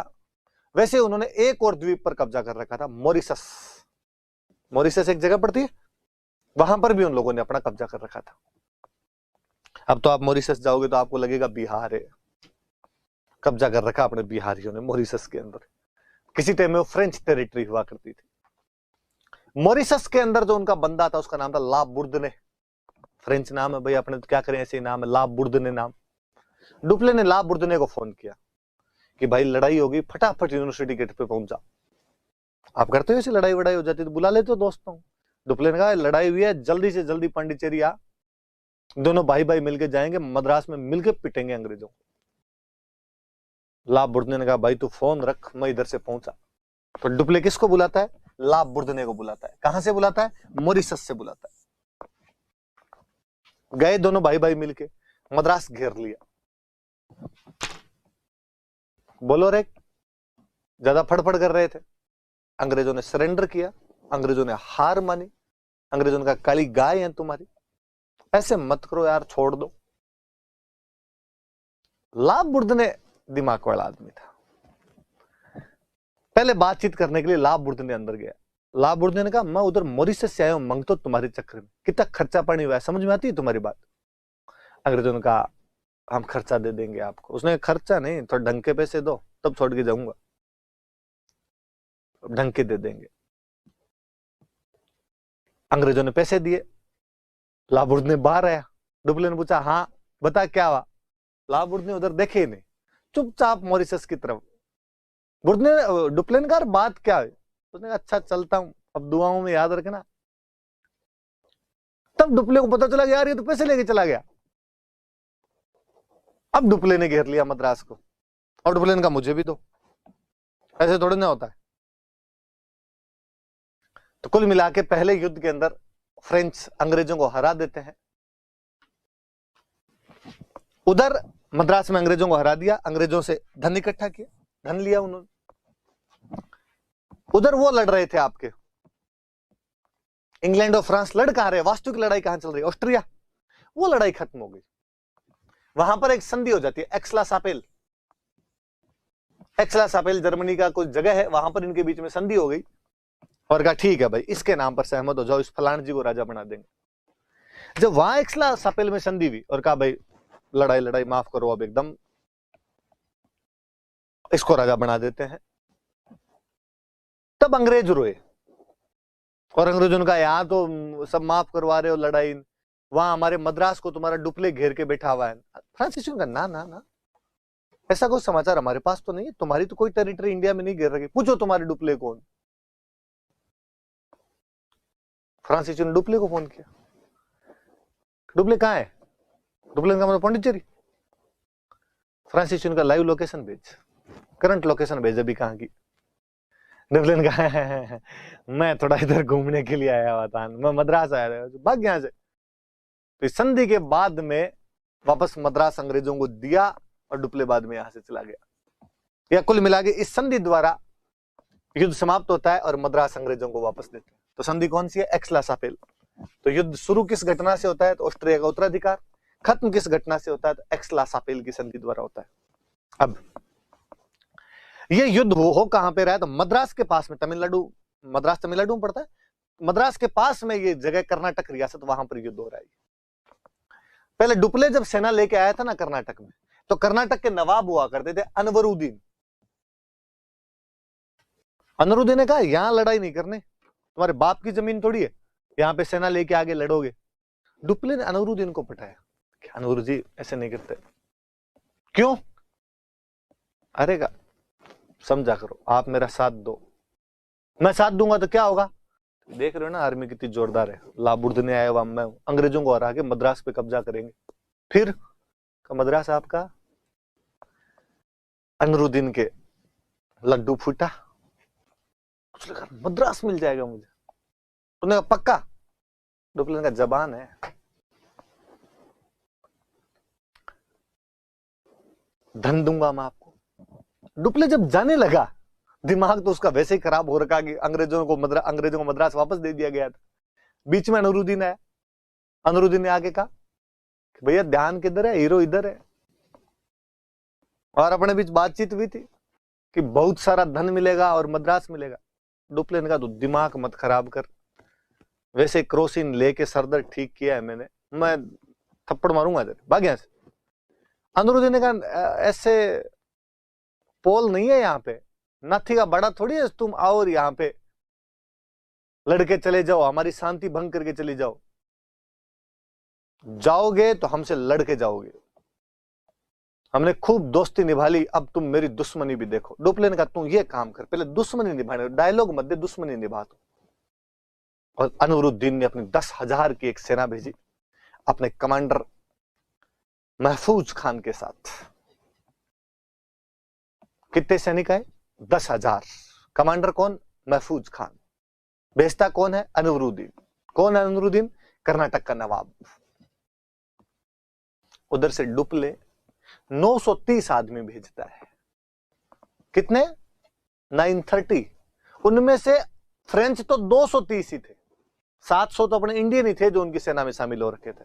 वैसे उन्होंने एक और द्वीप पर कब्जा कर रखा था, मॉरिशस। मॉरिशस एक जगह पड़ती है, वहां पर भी उन लोगों ने अपना कब्जा कर रखा था। अब तो आप मॉरिशस जाओगे तो आपको लगेगा बिहार है, कब्जा कर रखा अपने बिहारियों ने मॉरिशस के अंदर। किसी टाइम में वो फ्रेंच टेरिटरी हुआ करती थी। मॉरिशस के अंदर जो उनका बंदा था उसका नाम था ला बुर्दने। फ्रेंच नाम है भाई, अपने तो क्या करें ऐसे नाम है, ला बुर्दने नाम। डुप्ले ने ला बुर्दने को फोन किया कि भाई लड़ाई होगी, फटाफट यूनिवर्सिटी गेट पे पहुंच जाओ। आप करते हो ऐसी लड़ाई वड़ाई हो जाती तो बुला लेते हो दोस्तों। डुप्ले ने कहा लड़ाई हुई है, जल्दी से जल्दी पांडिचेरी आ, दोनों भाई भाई मिलके जाएंगे, मद्रास में मिलके पिटेंगे अंग्रेजों को। ला बुर्दने ने कहा भाई तू फोन रख, मैं इधर से पहुंचा। तो डुप्ले किसको बुलाता है? ला बुर्दने को बुलाता है। कहां से बुलाता है? मॉरिशस से बुलाता है। गए दोनों भाई भाई मिलके, मद्रास घेर लिया। बोलो रे, ज्यादा फड़फड़ कर रहे थे। अंग्रेजों ने सरेंडर किया, अंग्रेजों ने हार मानी, अंग्रेजों ने कहा काली गाय है तुम्हारी, ऐसे मत करो यार, छोड़ दो। लाबुर्दने दिमाग वाला आदमी था। पहले बातचीत करने के लिए लाबुर्दने अंदर गया। लाबुर्दने ने कहा मैं उधर मॉरिशस से आया हूं, मंगतो तुम्हारे चक्कर में, कितना खर्चा पानी हुआ है, समझ में आती है तुम्हारी बात? अंग्रेजों ने कहा हम खर्चा दे देंगे आपको। उसने खर्चा नहीं, थोड़ा ढंग के पैसे दो तब छोड़ के जाऊंगा, ढंग के दे देंगे। अंग्रेजों ने पैसे दिए। लाबुर्दने बाहर आया। डुप्ले ने पूछा हाँ बता क्या हुआ? लाबुर्दने उधर देखे ही नहीं, चुपचाप मॉरिशस की तरफ। डुप्ले ने कहा बात क्या है? उसने कहा अच्छा चलता हूं, अब दुआओं में याद रखना। तब डुप्ले को पता चला यार ये तो पैसे लेके चला गया। अब डुप्ले ने घेर लिया मद्रास को, और डुप्ले ने कहा मुझे भी दो, ऐसे थोड़ी ना होता है। तो कुल मिला के पहले युद्ध के अंदर फ्रेंच अंग्रेजों को हरा देते हैं। उधर मद्रास में अंग्रेजों को हरा दिया, अंग्रेजों से धन इकट्ठा किया, धन लिया उन्होंने। उधर वो लड़ रहे थे आपके इंग्लैंड और फ्रांस, लड़ कहां रहे? वास्तविक लड़ाई कहां चल रही है? ऑस्ट्रिया। वो लड़ाई खत्म हो गई। वहां पर एक संधि हो जाती है, एक्सला-सापेल। एक्सला-सापेल जर्मनी का कुछ जगह है, वहां पर इनके बीच में संधि हो गई और कहा ठीक है भाई इसके नाम पर सहमत हो जाओ, इस फलान जी को राजा बना देंगे। जब वहां एक्सला-सापेल में संधि हुई और कहा भाई लड़ाई लड़ाई माफ करो, अब एकदम इसको राजा बना देते हैं, तब अंग्रेज रोए। और अंग्रेजों ने कहा यहां तो सब माफ करवा रहे हो लड़ाई, वहां हमारे मद्रास को तुम्हारा डुप्ले घेर के बैठा हुआ है। फ्रांसिस ने कहा ना ना ना, ऐसा कोई समाचार हमारे पास तो नहीं है, तुम्हारी तो कोई टेरिटरी इंडिया में नहीं घेर रखी, पूछो तुम्हारे डुप्ले कौन। फ्रांसिस ने डुप्ले को फोन किया, डुप्ले कहां है? डुप्ले का मतलब पौंडीचेरी। फ्रांसिस का लाइव लोकेशन भेज, करंट लोकेशन भेज अभी कहां की। डुप्ले ने कहा मैं थोड़ा इधर घूमने के लिए आया हुआ था, मैं मद्रास आया था, भाग यहां से। तो संधि के बाद में वापस मद्रास अंग्रेजों को दिया और डुप्ले बाद में यहां से चला गया। या कुल मिला के इस संधि द्वारा युद्ध समाप्त होता है और मद्रास अंग्रेजों को वापस देते हैं। तो संधि कौन सी है? एक्सला-सापेल। तो युद्ध शुरू किस घटना से होता है? तो ऑस्ट्रिया का उत्तराधिकार। खत्म किस घटना से होता है? तो एक्सला-सापेल की संधि द्वारा होता है। अब ये युद्ध हो कहां पे रहा है? तो मद्रास के पास में, तमिलनाडु, मद्रास तमिलनाडु में पड़ता है, मद्रास के पास में ये जगह कर्नाटक रियासत, वहां पर युद्ध हो रहा है। पहले डुप्ले जब सेना लेके आया था ना कर्नाटक में, तो कर्नाटक के नवाब हुआ करते थे अनवरुद्दीन। अनवरुद्दीन ने कहा यहां लड़ाई नहीं करने, तुम्हारे बाप की जमीन थोड़ी है, यहां पे सेना लेके आगे लड़ोगे। डुप्ले ने अनवरुद्दीन को पटाया कि अनवरुद्दीन ऐसे नहीं करते। क्यों? अरे का समझा करो, आप मेरा साथ दो, मैं साथ दूंगा तो क्या होगा? देख रहे हो ना आर्मी कितनी जोरदार है, लाबुर्दने आया हुआ मैं हूं, अंग्रेजों को हरा के मद्रास पे कब्जा करेंगे। फिर मद्रास आपका। अनवरुद्दीन के लड्डू फूटा, उसने कहा मद्रास मिल जाएगा मुझे। उन्होंने कहा पक्का? डुप्ले का जबान है। धन दूंगा मैं आपको। डुप्ले जब जाने लगा, दिमाग तो उसका वैसे ही खराब हो रखा कि अंग्रेजों को मद्रास वापस दे दिया गया था। बीच में अनवरुद्दीन आया। अनवरुद्दीन ने आगे कहा भैया ध्यान किधर है, हीरो इधर है। और अपने बीच बातचीत हुई थी कि बहुत सारा धन मिलेगा और मद्रास मिलेगा। डुप्ले ने कहा तो दिमाग मत खराब कर, वैसे क्रोसिन लेके सरदर्द ठीक किया है मैंने, मैं थप्पड़ मारूंगा तेरे, भाग यहां से। अनवरुद्दीन ने कहा ऐसे पोल नहीं है यहाँ पे, नाथी का बड़ा थोड़ी है, तुम आओ और यहाँ पे लड़के चले जाओ, हमारी शांति भंग करके चले जाओ, जाओगे तो हमसे लड़के जाओगे। हमने खूब दोस्ती निभा ली, अब तुम मेरी दुश्मनी भी देखो। डुप्ले ने कहा तू ये काम कर, पहले दुश्मनी निभाने, डायलॉग मत दे, दुश्मनी निभा तू। और अनवरुद्दीन ने अपनी 10,000 की एक सेना भेजी अपने कमांडर महफूज खान के साथ। कितने सैनिक आए? 10,000। कमांडर कौन? महफूज खान। भेजता कौन है? अनवरुद्दीन। कौन है अनवरुद्दीन? कर्नाटक का नवाब। उधर से डुप्ले 930 आदमी भेजता है। कितने? 930। उनमें से फ्रेंच तो 230 ही थे, 700 तो अपने इंडियन ही थे जो उनकी सेना में शामिल हो रखे थे।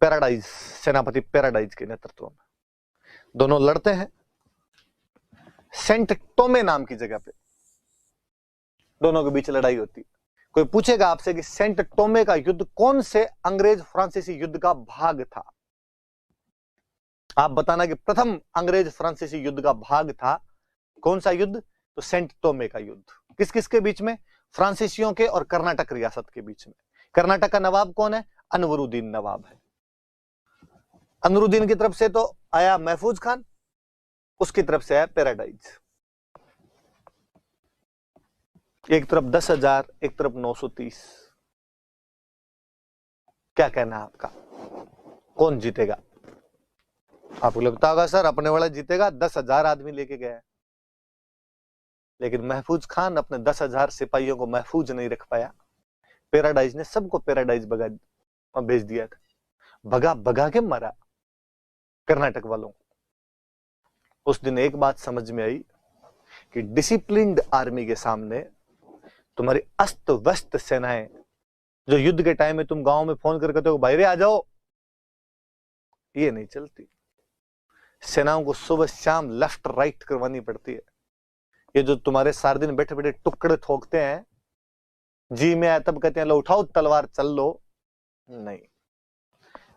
पैराडाइज, सेनापति पैराडाइज के नेतृत्व में दोनों लड़ते हैं सेंट टोमे नाम की जगह पे, दोनों के बीच लड़ाई होती है। कोई पूछेगा आपसे कि सेंट टोमे का युद्ध कौन से अंग्रेज फ्रांसीसी युद्ध का भाग था, आप बताना कि प्रथम अंग्रेज फ्रांसीसी युद्ध का भाग था कौन सा युद्ध, तो सेंट टोमे का युद्ध। किस किस के बीच में, फ्रांसीसियों के और कर्नाटक रियासत के बीच में। कर्नाटक का नवाब कौन है, अनवरुद्दीन नवाब है। अनवरुद्दीन की तरफ से तो आया महफूज खान, उसकी तरफ से आया पैराडाइज। एक तरफ 10,000, एक तरफ 930। क्या कहना है आपका, कौन जीतेगा? आपको लगता होगा सर अपने वाला जीतेगा, 10,000 आदमी लेके गया, लेकिन महफूज खान अपने 10,000 सिपाहियों को महफूज नहीं रख पाया। पैराडाइज ने सबको पैराडाइज भगा भेज दिया था, भगा भगा के मारा कर्नाटक वालों को। उस दिन एक बात समझ में आई कि डिसिप्लिन्ड आर्मी के सामने तुम्हारी अस्त व्यस्त सेनाएं, जो युद्ध के टाइम में तुम गांव में फोन कर कहते हो भाई रे आ जाओ, ये नहीं चलती। सेनाओं को सुबह शाम लेफ्ट राइट करवानी पड़ती है। ये जो तुम्हारे सारे दिन बैठे बैठे टुकड़े ठोकते हैं, जी में आया तब कहते हैं लो उठाओ तलवार चल लो, नहीं।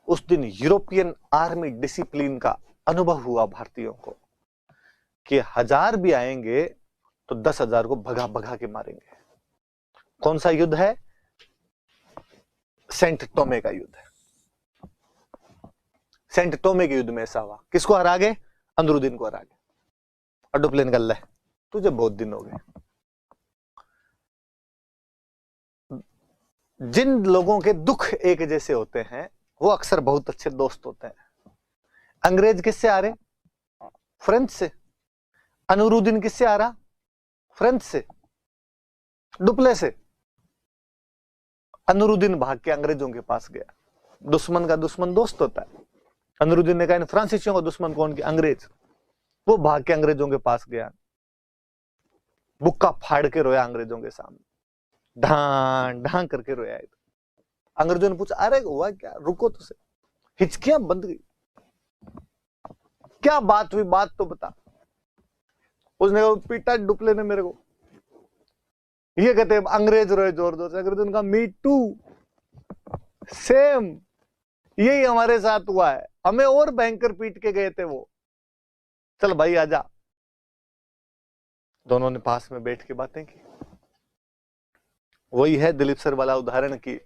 उस दिन यूरोपियन आर्मी डिसिप्लिन का अनुभव हुआ भारतीयों को कि 1000 भी आएंगे तो 10,000 को भगा भगा के मारेंगे। कौन सा युद्ध है, सेंट टोमे का युद्ध है। सेंट टोमे के युद्ध में ऐसा हुआ, किसको हरा गए, अनवरुद्दीन को हरा गए। और डुप्लेन गल्ला है, तुझे बहुत दिन हो गए। जिन लोगों के दुख एक जैसे होते हैं वो अक्सर बहुत अच्छे दोस्त होते हैं। अंग्रेज किससे आ रहे, फ्रेंच से। अनवरुद्दीन किससे आ रहा, फ्रेंच से, डुप्ले से। अनवरुद्दीन भाग के अंग्रेजों के पास गया। दुश्मन का दुश्मन दोस्त होता है। अनवरुद्दीन ने कहा फ्रांसीसियों का दुश्मन कौन, के अंग्रेज। वो भाग के अंग्रेजों के पास गया, बुक्का फाड़ के रोया अंग्रेजों के सामने, ढां ढां करके रोया। अंग्रेजों ने पूछा अरे हुआ क्या, रुको तो से, हिचकियां बंद गई, क्या बात हुई, बात तो बता। उसने कहा पीटा डुप्ले ने मेरे को। ये कहते अंग्रेज रोए जोर जोर से। अंग्रेजों ने कहा मी टू, सेम, यही हमारे साथ हुआ है, हमें और भयंकर पीट के गए थे वो, चल भाई आजा। दोनों ने पास में बैठ के बातें की। वही है दिलीप सर वाला उदाहरण की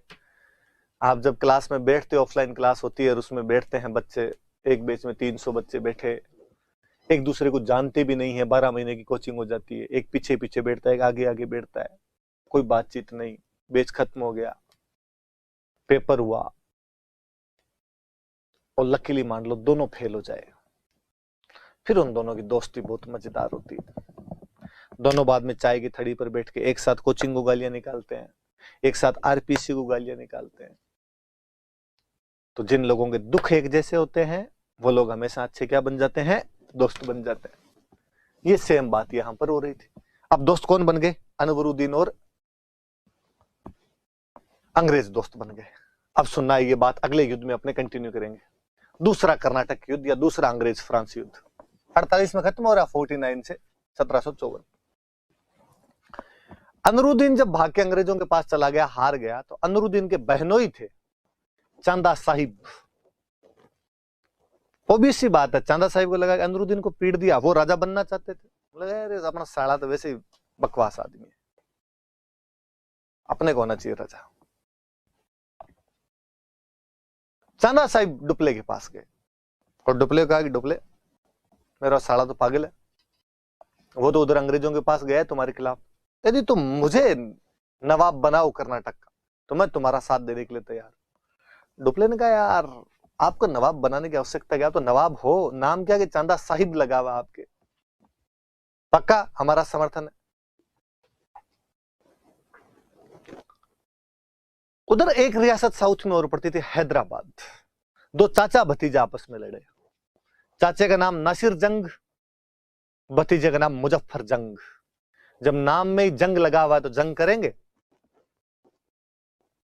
आप जब क्लास में बैठते, ऑफलाइन क्लास होती है और उसमें बैठते हैं बच्चे, एक बेंच में 300 बच्चे बैठे, एक दूसरे को जानते भी नहीं है, 12 महीने की कोचिंग हो जाती है, एक पीछे पीछे बैठता है, एक आगे आगे बैठता है, कोई बातचीत नहीं, बैच खत्म हो गया, पेपर हुआ और लकीली मान लो दोनों फेल हो जाए, फिर उन दोनों की दोस्ती बहुत मजेदार होती है। दोनों बाद में चाय की थड़ी पर बैठ के एक साथ कोचिंग को गालियां निकालते हैं, एक साथ आरपीसी को गालियां निकालते हैं। तो जिन लोगों के दुख एक जैसे होते हैं वो लोग हमेशा अच्छे क्या बन जाते हैं, दोस्त बन जाते हैं। ये सेम बात यहां पर हो रही थी। अब दोस्त कौन बन गए, अनवरुद्दीन और अंग्रेज दोस्त बन गए। अब सुनना ये बात अगले युद्ध में अपने कंटिन्यू करेंगे। दूसरा कर्नाटक युद्ध या दूसरा अंग्रेज फ्रांस युद्ध 48 में खत्म हो रहा, 49 से 1754। अनवरुद्दीन जब भाग के अंग्रेजों के पास चला गया, हार गया, तो अनवरुद्दीन के बहनोई थे चांदा साहिब। ओबीसी बात है, चांदा साहिब को लगा कि अनवरुद्दीन को पीट दिया, वो राजा बनना चाहते थे। लगा अरे अपना साला तो वैसे ही बकवास आदमी है, अपने को होना चाहिए राजा। चांदा साहिब डुप्ले के पास गए और डुप्ले को कहा कि डुप्ले मेरा साला तो पागल है, वो तो उधर अंग्रेजों के पास गया है तुम्हारे खिलाफ, यदि तुम मुझे नवाब बनाओ कर्नाटक का तो मैं तुम्हारा साथ देने के लिए तैयार। डुप्ले ने कहा यार आपको नवाब बनाने की आवश्यकता क्या, तो नवाब हो, नाम क्या कि चांदा साहिब लगा हुआ आपके, पक्का हमारा समर्थन है। उधर एक रियासत साउथ में और पड़ती थी हैदराबाद। दो चाचा भतीजा आपस में लड़े, चाचे का नाम नासिर जंग, भतीजे का नाम मुजफ्फर जंग। जब नाम में ही जंग लगा हुआ है तो जंग करेंगे,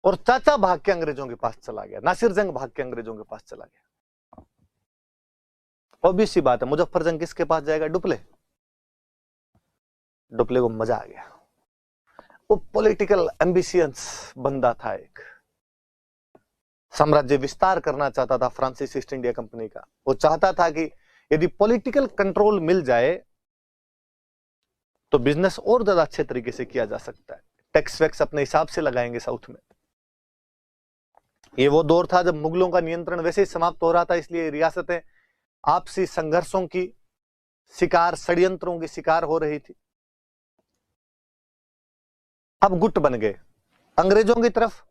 और चाचा भाग के अंग्रेजों के पास चला गया, नासिर जंग भाग के अंग्रेजों के पास चला गया। ऑब्वियस सी बात है, मुजफ्फर जंग किसके पास जाएगा? डुप्ले। डुप्ले को मजा आ गया, वो पॉलिटिकल एम्बिशियंस बंदा था, एक साम्राज्य विस्तार करना चाहता था फ्रांसिस ईस्ट इंडिया कंपनी का। वो चाहता था कि यदि पॉलिटिकल कंट्रोल मिल जाए तो बिजनेस और ज्यादा अच्छे तरीके से किया जा सकता है, टैक्स वैक्स अपने हिसाब से लगाएंगे साउथ में। ये वो दौर था जब मुगलों का नियंत्रण वैसे ही समाप्त हो रहा था, इसलिए रियासतें आपसी संघर्षों की शिकार, षड्यंत्रों की शिकार हो रही थी। अब गुट बन गए, अंग्रेजों की तरफ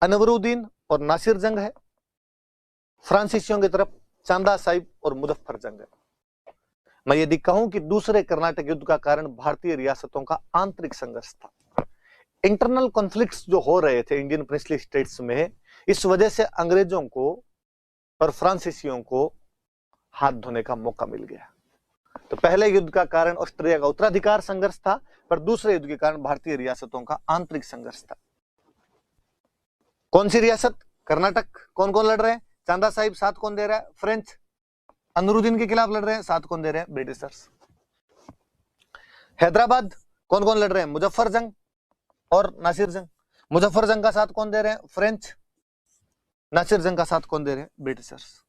अनवरुद्दीन और नासिर जंग है, फ्रांसीसियों की तरफ चांदा साहिब और मुजफ्फर जंग है। मैं यदि कहूं कि दूसरे कर्नाटक युद्ध का कारण भारतीय रियासतों का आंतरिक संघर्ष था, इंटरनल कॉन्फ्लिक्ट्स जो हो रहे थे इंडियन प्रिंसली स्टेट्स में, इस वजह से अंग्रेजों को और फ्रांसीसियों को हाथ धोने का मौका मिल गया। तो पहले युद्ध का कारण ऑस्ट्रिया का उत्तराधिकार संघर्ष था, पर दूसरे युद्ध के कारण भारतीय रियासतों का आंतरिक संघर्ष था। कौन सी रियासत? कर्नाटक। कौन कौन लड़ रहे हैं? चांदा साहिब। साथ कौन दे रहा है? फ्रेंच। अनवरुद्दीन के खिलाफ लड़ रहे हैं, साथ कौन दे रहे हैं? ब्रिटिशर्स। हैदराबाद कौन कौन लड़ रहे हैं? मुजफ्फर जंग और नासिर जंग। मुजफ्फर जंग का साथ कौन दे रहे हैं? फ्रेंच। नासिर जंग का साथ कौन दे रहे हैं? ब्रिटिशर्स।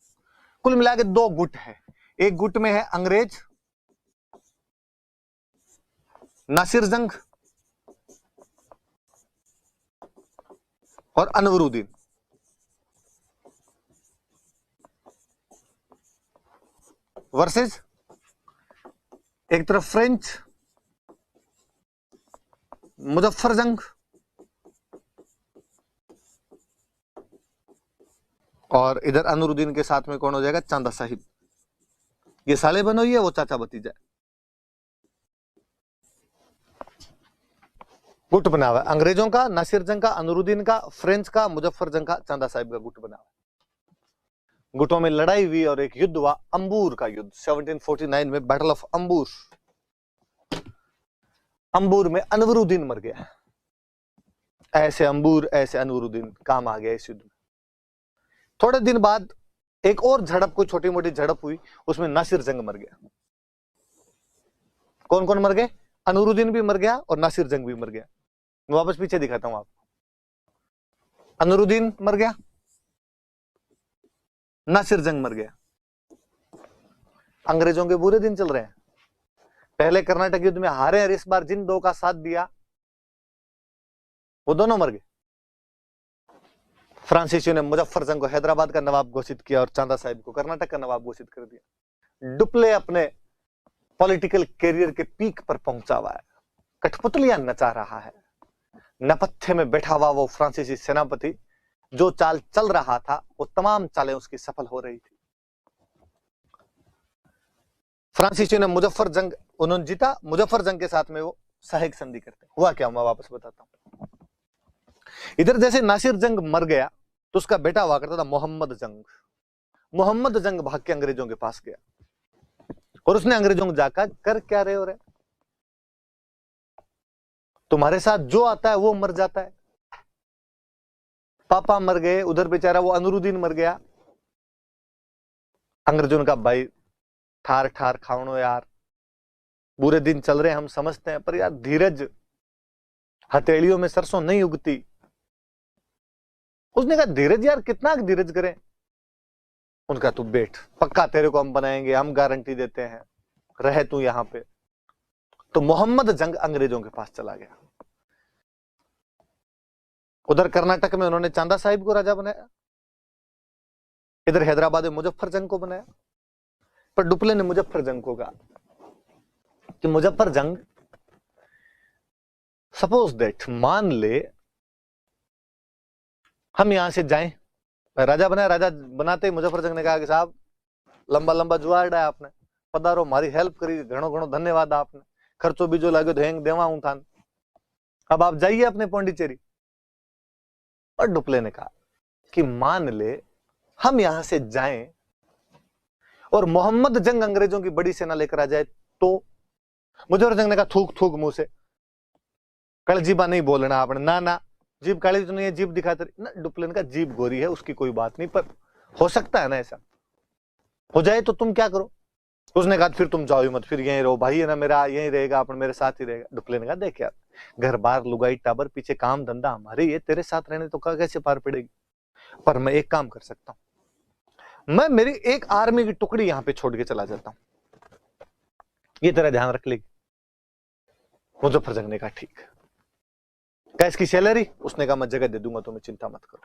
कुल मिला के दो गुट है, एक गुट में है अंग्रेज, नासिर जंग और अनवरुद्दीन, वर्सेस एक तरफ फ्रेंच, मुजफ्फर जंग और इधर अनवरुद्दीन के साथ में कौन हो जाएगा? चांदा साहिब। ये साले बनोई है, वो चाचा भतीजा है। गुट बना हुआ है अंग्रेजों का, नासिर जंग का, अनवरुद्दीन का, फ्रेंच का, मुजफ्फर जंग का, चांदा साहिब का गुट बना हुआ है। गुटों में लड़ाई हुई और एक युद्ध हुआ, अंबूर का युद्ध, 1749 में बैटल ऑफ अंबूर। अंबूर में अनवरुद्दीन मर गया। ऐसे अंबूर ऐसे अनवरुद्दीन, काम आ गया इस युद्ध में। थोड़े दिन बाद एक और झड़प, कोई छोटी मोटी झड़प हुई, उसमें नासिर जंग मर गया। कौन कौन मर गए? अनवरुद्दीन भी मर गया और नासिर जंग भी मर गया। मैं वापस पीछे दिखाता हूं आपको। अनवरुद्दीन मर गया, नासिर जंग मर गया। अंग्रेजों के बुरे दिन चल रहे हैं। पहले कर्नाटक युद्ध में हारे और इस बार जिन दो का साथ दिया वो दोनों मर गए। फ्रांसीसियों ने मुजफ्फर जंग को हैदराबाद का नवाब घोषित किया और चांदा साहिब को कर्नाटक का नवाब घोषित कर दिया। डुप्ले अपने पॉलिटिकल कैरियर के पीक पर पहुंचा हुआ है, कठपुतलियां नचा रहा है। नपथ्य में बैठा हुआ वो फ्रांसीसी सेनापति, जो चाल चल रहा था वो तमाम चालें उसकी सफल हो रही थी। फ्रांसीसियों ने मुजफ्फर जंग उन्होंने जीता, मुजफ्फर जंग के साथ में वो सहायक संधि करते। हुआ क्या, मैं वापस बताता हूं। इधर जैसे नासिर जंग मर गया तो उसका बेटा हुआ करता था मोहम्मद जंग। मोहम्मद जंग भाग के अंग्रेजों के पास गया और उसने अंग्रेजों को जाकर, कर क्या रहे हो रे, तुम्हारे साथ जो आता है वो मर जाता है। पापा मर गए, उधर बेचारा वो अनवरुद्दीन मर गया। अंग्रेजों ने कहा भाई ठार ठार खावनो यार, बुरे दिन चल रहे हैं हम समझते हैं, पर यार धीरज, हथेलियों में सरसों नहीं उगती। उसने कहा धीरज यार, कितना धीरज करें। उनका तू बैठ, पक्का तेरे को हम बनाएंगे, हम गारंटी देते हैं, रहे तू यहां पे। तो मोहम्मद जंग अंग्रेजों के पास चला गया। उधर कर्नाटक में उन्होंने चांदा साहिब को राजा बनाया, इधर हैदराबाद में मुजफ्फर जंग को बनाया। पर डुप्ले ने मुजफ्फर जंग को कहा कि मुजफ्फर जंग, सपोज दैट, मान ले हम यहां से जाएं, राजा बनाया, राजा बनाते ही मुजफ्फर जंग ने कहा कि साहब लंबा लंबा जुआर डाया आपने, पधारो, मारी हेल्प करी, घणो घणो धन्यवाद आपने, खर्चो बीजो लाग्यो हेंग देवा हूं थान, अब आप जाइए अपने पौंडीचेरी। और डुप्ले ने कहा कि मान ले हम यहां से जाएं और मोहम्मद जंग अंग्रेजों की बड़ी सेना लेकर आ जाए तो? मुजफ्फर जंग ने कहा थूक थूक मुंह से, कलजीबा नहीं बोलना आपने, ना ना, जीभ काली तो नहीं है, जीभ दिखाते ना, डुप्लेन का जीभ गोरी है, उसकी कोई बात नहीं, पर हो सकता है ना ऐसा हो जाए तो तुम क्या करो। उसने कहा फिर तुम जाओ मत, फिर यहीं रहो भाई, है ना, मेरा यहीं रहेगा, अपन मेरे साथ ही रहेगा। डुप्ले ने कहा देख यार, घर बार लुगाई टाबर पीछे काम धंधा हमारे, ये तेरे साथ रहने तो कैसे पार पड़ेगी, पर मैं एक काम कर सकता हूं, मैं मेरी एक आर्मी की टुकड़ी यहां पे छोड़ के चला जाता हूं, ये तेरा ध्यान रख लेगी। मुजफ्फरजंग ने कहा ठीक। क्या इसकी सैलरी? उसने कहा मैं जगह दे दूंगा तुम्हें, चिंता मत करो।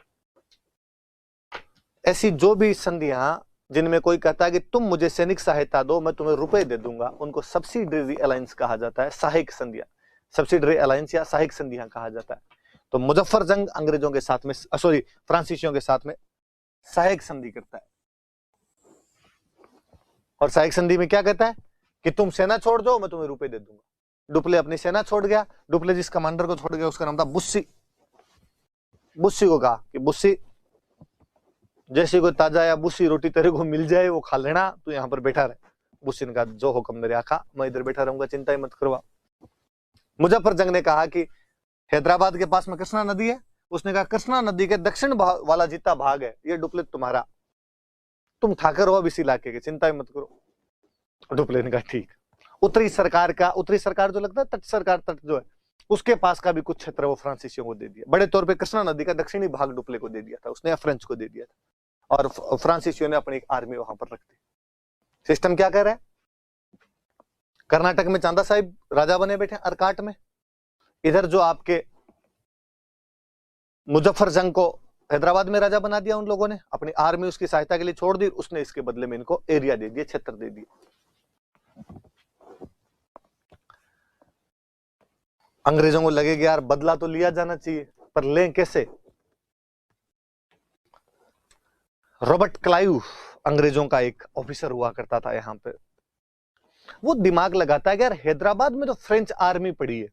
ऐसी जो भी संधियां जिनमें कोई कहता है कि तुम मुझे सैनिक सहायता दो, मैं तुम्हें रुपए दे दूंगा, उनको सब्सिडरी अलायंस कहा जाता है, सहायक संधियां, सब्सिडरी अलायंस या सहायक संधियां कहा जाता है। तो मुजफ्फरजंग अंग्रेजों के साथ में, सॉरी फ्रांसीसियों के साथ में सहायक संधि करता है। और सहायक संधि में क्या कहता है कि तुम सेना छोड़ दो, मैं तुम्हें रुपए दे दूंगा। डुप्ले अपनी सेना छोड़ गया। डुप्ले जिस कमांडर को छोड़ गया उसका नाम था बुस्सी। बुस्सी को कहा कि बुस्सी, जैसे कोई ताजा या बुस्सी रोटी तेरे को मिल जाए वो खा लेना, तू यहां पर बैठा रहे। बुस्सी ने कहा जो हुक्म मेरे आका, मैं इधर बैठा रहूंगा, चिंता ही मत करवा। मुजफ्फरजंग ने कहा कि हैदराबाद के पास में कृष्णा नदी है। उसने कहा कृष्णा नदी के दक्षिण वाला जितना भाग है ये डुप्ले तुम्हारा, तुम ठाकर हो अब इस इलाके के, चिंता ही मत करो। डुप्ले ने कहा ठीक। उत्तरी सरकार जो लगता है तट सरकार, तट जो है उसके पास का भी कुछ क्षेत्र वो फ्रांसीसियों को दे दिया। बड़े तौर पे कृष्णा नदी का दक्षिणी भाग डुप्ले को दे दिया था उसने, या फ्रेंच को दे दिया था, और फ्रांसीसियों ने अपनी एक आर्मी वहां पर रख दी। सिस्टम क्या कह रहा है? कर्नाटक में चांदा साहिब राजा बने बैठे अरकाट में, इधर जो आपके मुजफ्फरजंग को हैदराबाद में राजा बना दिया उन लोगों ने, अपनी आर्मी उसकी सहायता के लिए छोड़ दी, उसने इसके बदले में इनको एरिया दे दिया, क्षेत्र दे दिया। अंग्रेजों को लगेगा यार बदला तो लिया जाना चाहिए, पर लें कैसे? रॉबर्ट क्लाइव अंग्रेजों का एक ऑफिसर हुआ करता था यहां पे। वो दिमाग लगाता है कि यार हैदराबाद में तो फ्रेंच आर्मी पड़ी है,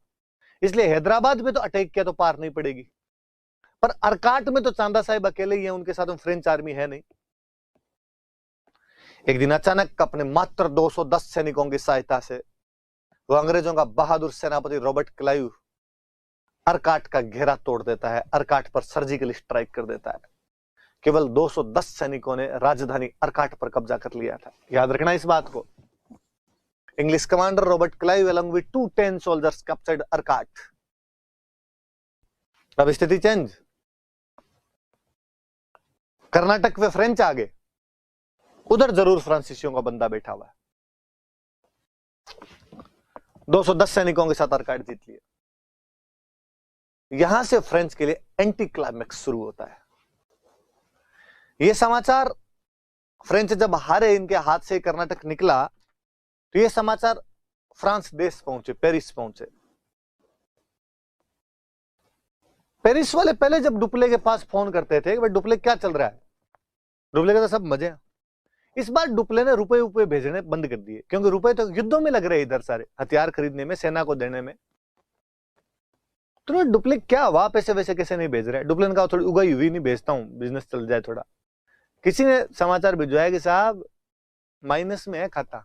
इसलिए हैदराबाद में तो अटैक किया तो पार नहीं पड़ेगी, पर अरकाट में तो चांदा साहिब अकेले ही है, उनके साथ में फ्रेंच आर्मी है नहीं। एक दिन अचानक अपने मात्र 210 सैनिकों की सहायता से वो अंग्रेजों का बहादुर सेनापति रॉबर्ट क्लाइव अरकाट का घेरा तोड़ देता है, अरकाट पर सर्जिकल स्ट्राइक कर देता है। केवल 210 सैनिकों ने राजधानी अरकाट पर कब्जा कर लिया था। याद रखना इस बात को। English commander Robert Clive along with 210 soldiers captured Arcot. अब स्थिति चेंज, कर्नाटक में फ्रेंच आ गए, उधर जरूर फ्रांसीसियों का बंदा बैठा हुआ है। 210 सैनिकों के साथ अरकाट जीत लिया। यहां से फ्रेंच के लिए एंटी क्लाइमैक्स शुरू होता है। यह समाचार फ्रेंच जब हारे, इनके हाथ से कर्नाटक निकला, तो यह समाचार फ्रांस देश पहुंचे, पेरिस पहुंचे। पेरिस वाले पहले जब डुप्ले के पास फोन करते थे भाई डुप्ले क्या चल रहा है, डुप्ले का तो सब मजे हैं। इस बार डुप्ले ने रुपए भेजने बंद कर दिए, क्योंकि रुपए तो युद्धों में लग रहे इधर, सारे हथियार खरीदने में, सेना को देने में। तो डुप्ले क्या हुआ, पैसे वैसे कैसे नहीं भेज रहे? डुप्ले ने कहा थोड़ी उगाई हुई नहीं भेजता हूं, बिजनेस चल जाए थोड़ा। किसी ने समाचार भिजवाया कि साहब माइनस में है खाता,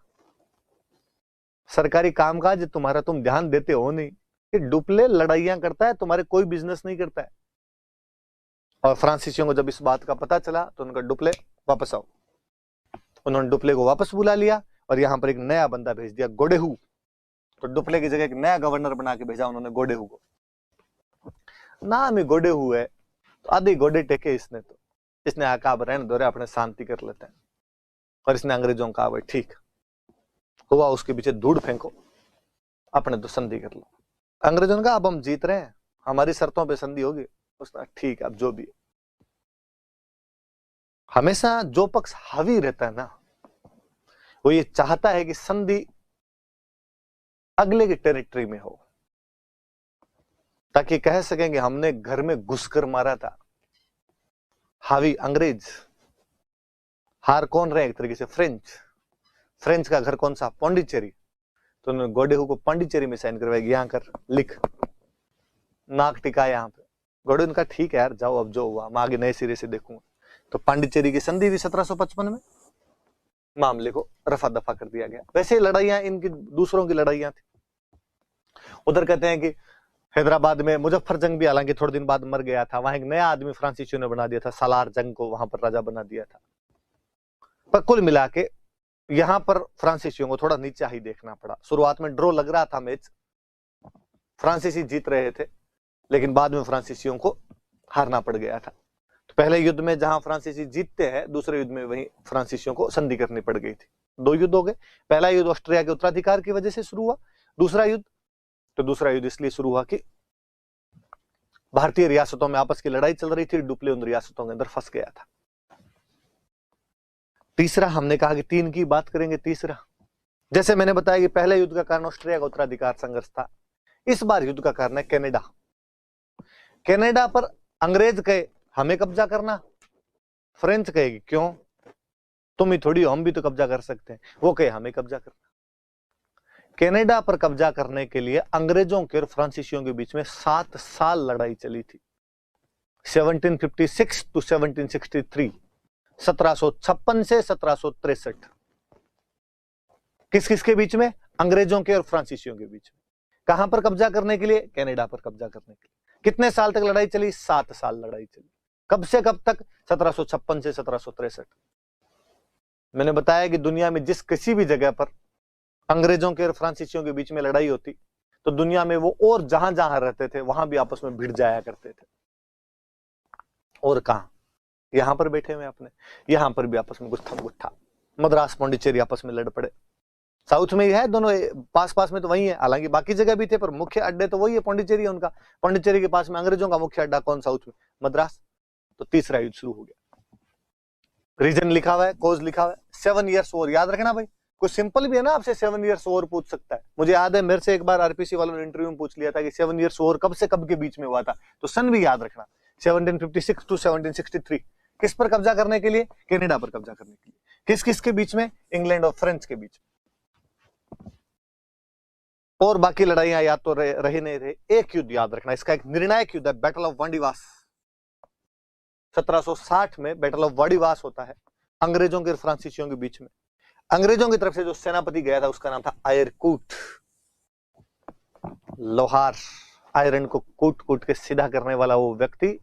सरकारी कामकाज तुम्हारा तुम ध्यान देते हो नहीं, कि डुप्ले लड़ाइयां करता है, तुम्हारे कोई बिजनेस नहीं करता है। और फ्रांसीसियों को जब इस बात का पता चला तो उनका डुप्ले वापस आओ, उन्होंने डुप्ले को वापस बुला लिया और यहां पर एक नया बंदा भेज दिया, गोडेहू। तो डुप्ले की जगह एक नया गवर्नर बना के भेजा उन्होंने, गोडेहू को। नाम ही गोडेहू है तो आधे गोडे टेके इसने, तो इसने आका रहने दो, अपने शांति कर लेते हैं। और इसने अंग्रेजों का भाई ठीक हुआ, उसके पीछे धूड़ फेंको, अपने तो संधि कर लो। अंग्रेजों ने कहा अब हम जीत रहे हैं, हमारी शर्तों पे संधि होगी। उसने ठीक है, अब जो भी। हमेशा जो पक्ष हावी रहता है ना, वो ये चाहता है कि संधि अगले की टेरिटरी में हो, ताकि कह सकें कि हमने घर में घुसकर मारा था। हावी अंग्रेज, हार कौन रहे? एक तरीके से फ्रेंच। फ्रेंच का घर कौन सा? पांडिचेरी। तो उन्होंने गोडेहू को पांडिचेरी में साइन करवाया, यहां कर, लिख, नाक टिका यहां पे। गोडेहू का ठीक है यार, जाओ, अब जो हुआ मैं आगे नए सिरे से देखूंगा। तो पांडिचेरी की संधि भी 1755 में, मामले को रफा दफा कर दिया गया। वैसे लड़ाइयां इनकी दूसरों की लड़ाइयां थी। उधर कहते हैं कि हैदराबाद में मुजफ्फर जंग भी हालांकि थोड़े दिन बाद मर गया था, वहां एक नया आदमी फ्रांसीसियों ने बना दिया था, सालार जंग को वहां पर राजा बना दिया था। पर कुल मिला के यहां पर फ्रांसीसियों को थोड़ा नीचा ही देखना पड़ा। शुरुआत में ड्रॉ लग रहा था मैच, फ्रांसीसी जीत रहे थे, लेकिन बाद में फ्रांसीसियों को हारना पड़ गया था। तो पहले युद्ध में जहां फ्रांसीसी जीतते हैं, दूसरे युद्ध में वहीं फ्रांसीसियों को संधि करनी पड़ गई थी। 2 युद्ध हो गए। पहला युद्ध ऑस्ट्रिया के उत्तराधिकार की वजह से शुरू हुआ। दूसरा युद्ध इसलिए शुरू हुआ कि भारतीय रियासतों में आपस की लड़ाई चल रही थी, डुप्ले उन रियासतों के अंदर फंस गया था। तीसरा, हमने कहा कि 3 की बात करेंगे। तीसरा, जैसे मैंने बताया कि पहले युद्ध का कारण ऑस्ट्रिया का उत्तराधिकार संघर्ष था, इस बार युद्ध का कारण है कनाडा। कनाडा पर अंग्रेज कहे हमें कब्जा करना, फ्रेंच कहेगी क्यों, तुम ही थोड़ी, हम भी तो कब्जा कर सकते हैं। वो कहे हमें कब्जा करना। कनाडा पर कब्जा करने के लिए अंग्रेजों के और फ्रांसीसियों के बीच में 7 साल लड़ाई चली थी। 1756 टू 1763, 1756 से 1763। किस किस के बीच में? अंग्रेजों के और फ्रांसीसियों के बीच में। कहां पर कब्जा करने के लिए? कनाडा पर कब्जा करने के लिए। कितने साल तक लड़ाई चली? 7 साल लड़ाई चली। कब से कब तक? 1756 से 1763। मैंने बताया कि दुनिया में जिस किसी भी जगह पर अंग्रेजों के और फ्रांसीसियों के बीच में लड़ाई होती तो दुनिया में वो और जहां जहां रहते थे वहां भी आपस में भिड़ जाया करते थे। और कहां? यहां पर बैठे हुए अपने, यहां पर भी आपस में गुत्था, मद्रास पांडिचेरी आपस में लड़ पड़े। साउथ में ही है, दोनों पास पास में तो वही है, हालांकि बाकी जगह भी थे पर मुख्य अड्डे तो वही है, पांडिचेरी है उनका। पांडिचेरी के पास में अंग्रेजों का मुख्य अड्डा कौन? साउथ में, मद्रास। तो तीसरा युद्ध शुरू हो गया। रीजन लिखा हुआ है, कोज लिखा हुआ है, 7 ईयर्स वॉर। याद रखना भाई, कुछ सिंपल भी है ना, आपसे 7 ईयर्स वॉर पूछ सकता है। मुझे याद है मेरे से एक बार आरपीसी वालों ने इंटरव्यू में पूछ लिया था कि 7 ईयर्स वॉर कब से कब के बीच में हुआ था, तो सन भी याद रखना, 1756 टू 1763। किस पर कब्जा करने के लिए? कनाडा पर कब्जा करने के लिए। किस किस के बीच में? इंग्लैंड और फ्रेंच के बीच में। और बाकी लड़ाइयां याद तो रहे नहीं रहे। एक युद्ध याद रखना, इसका एक निर्णायक युद्ध है, बैटल ऑफ वांडीवास। 1760 में बैटल ऑफ वांडीवास होता है अंग्रेजों के और फ्रांसीसियों के बीच में। अंग्रेजों की तरफ से जो सेनापति गया था उसका नाम था आयरकूट। लोहार, आयरन को कूट कूट के सीधा करने वाला वो व्यक्ति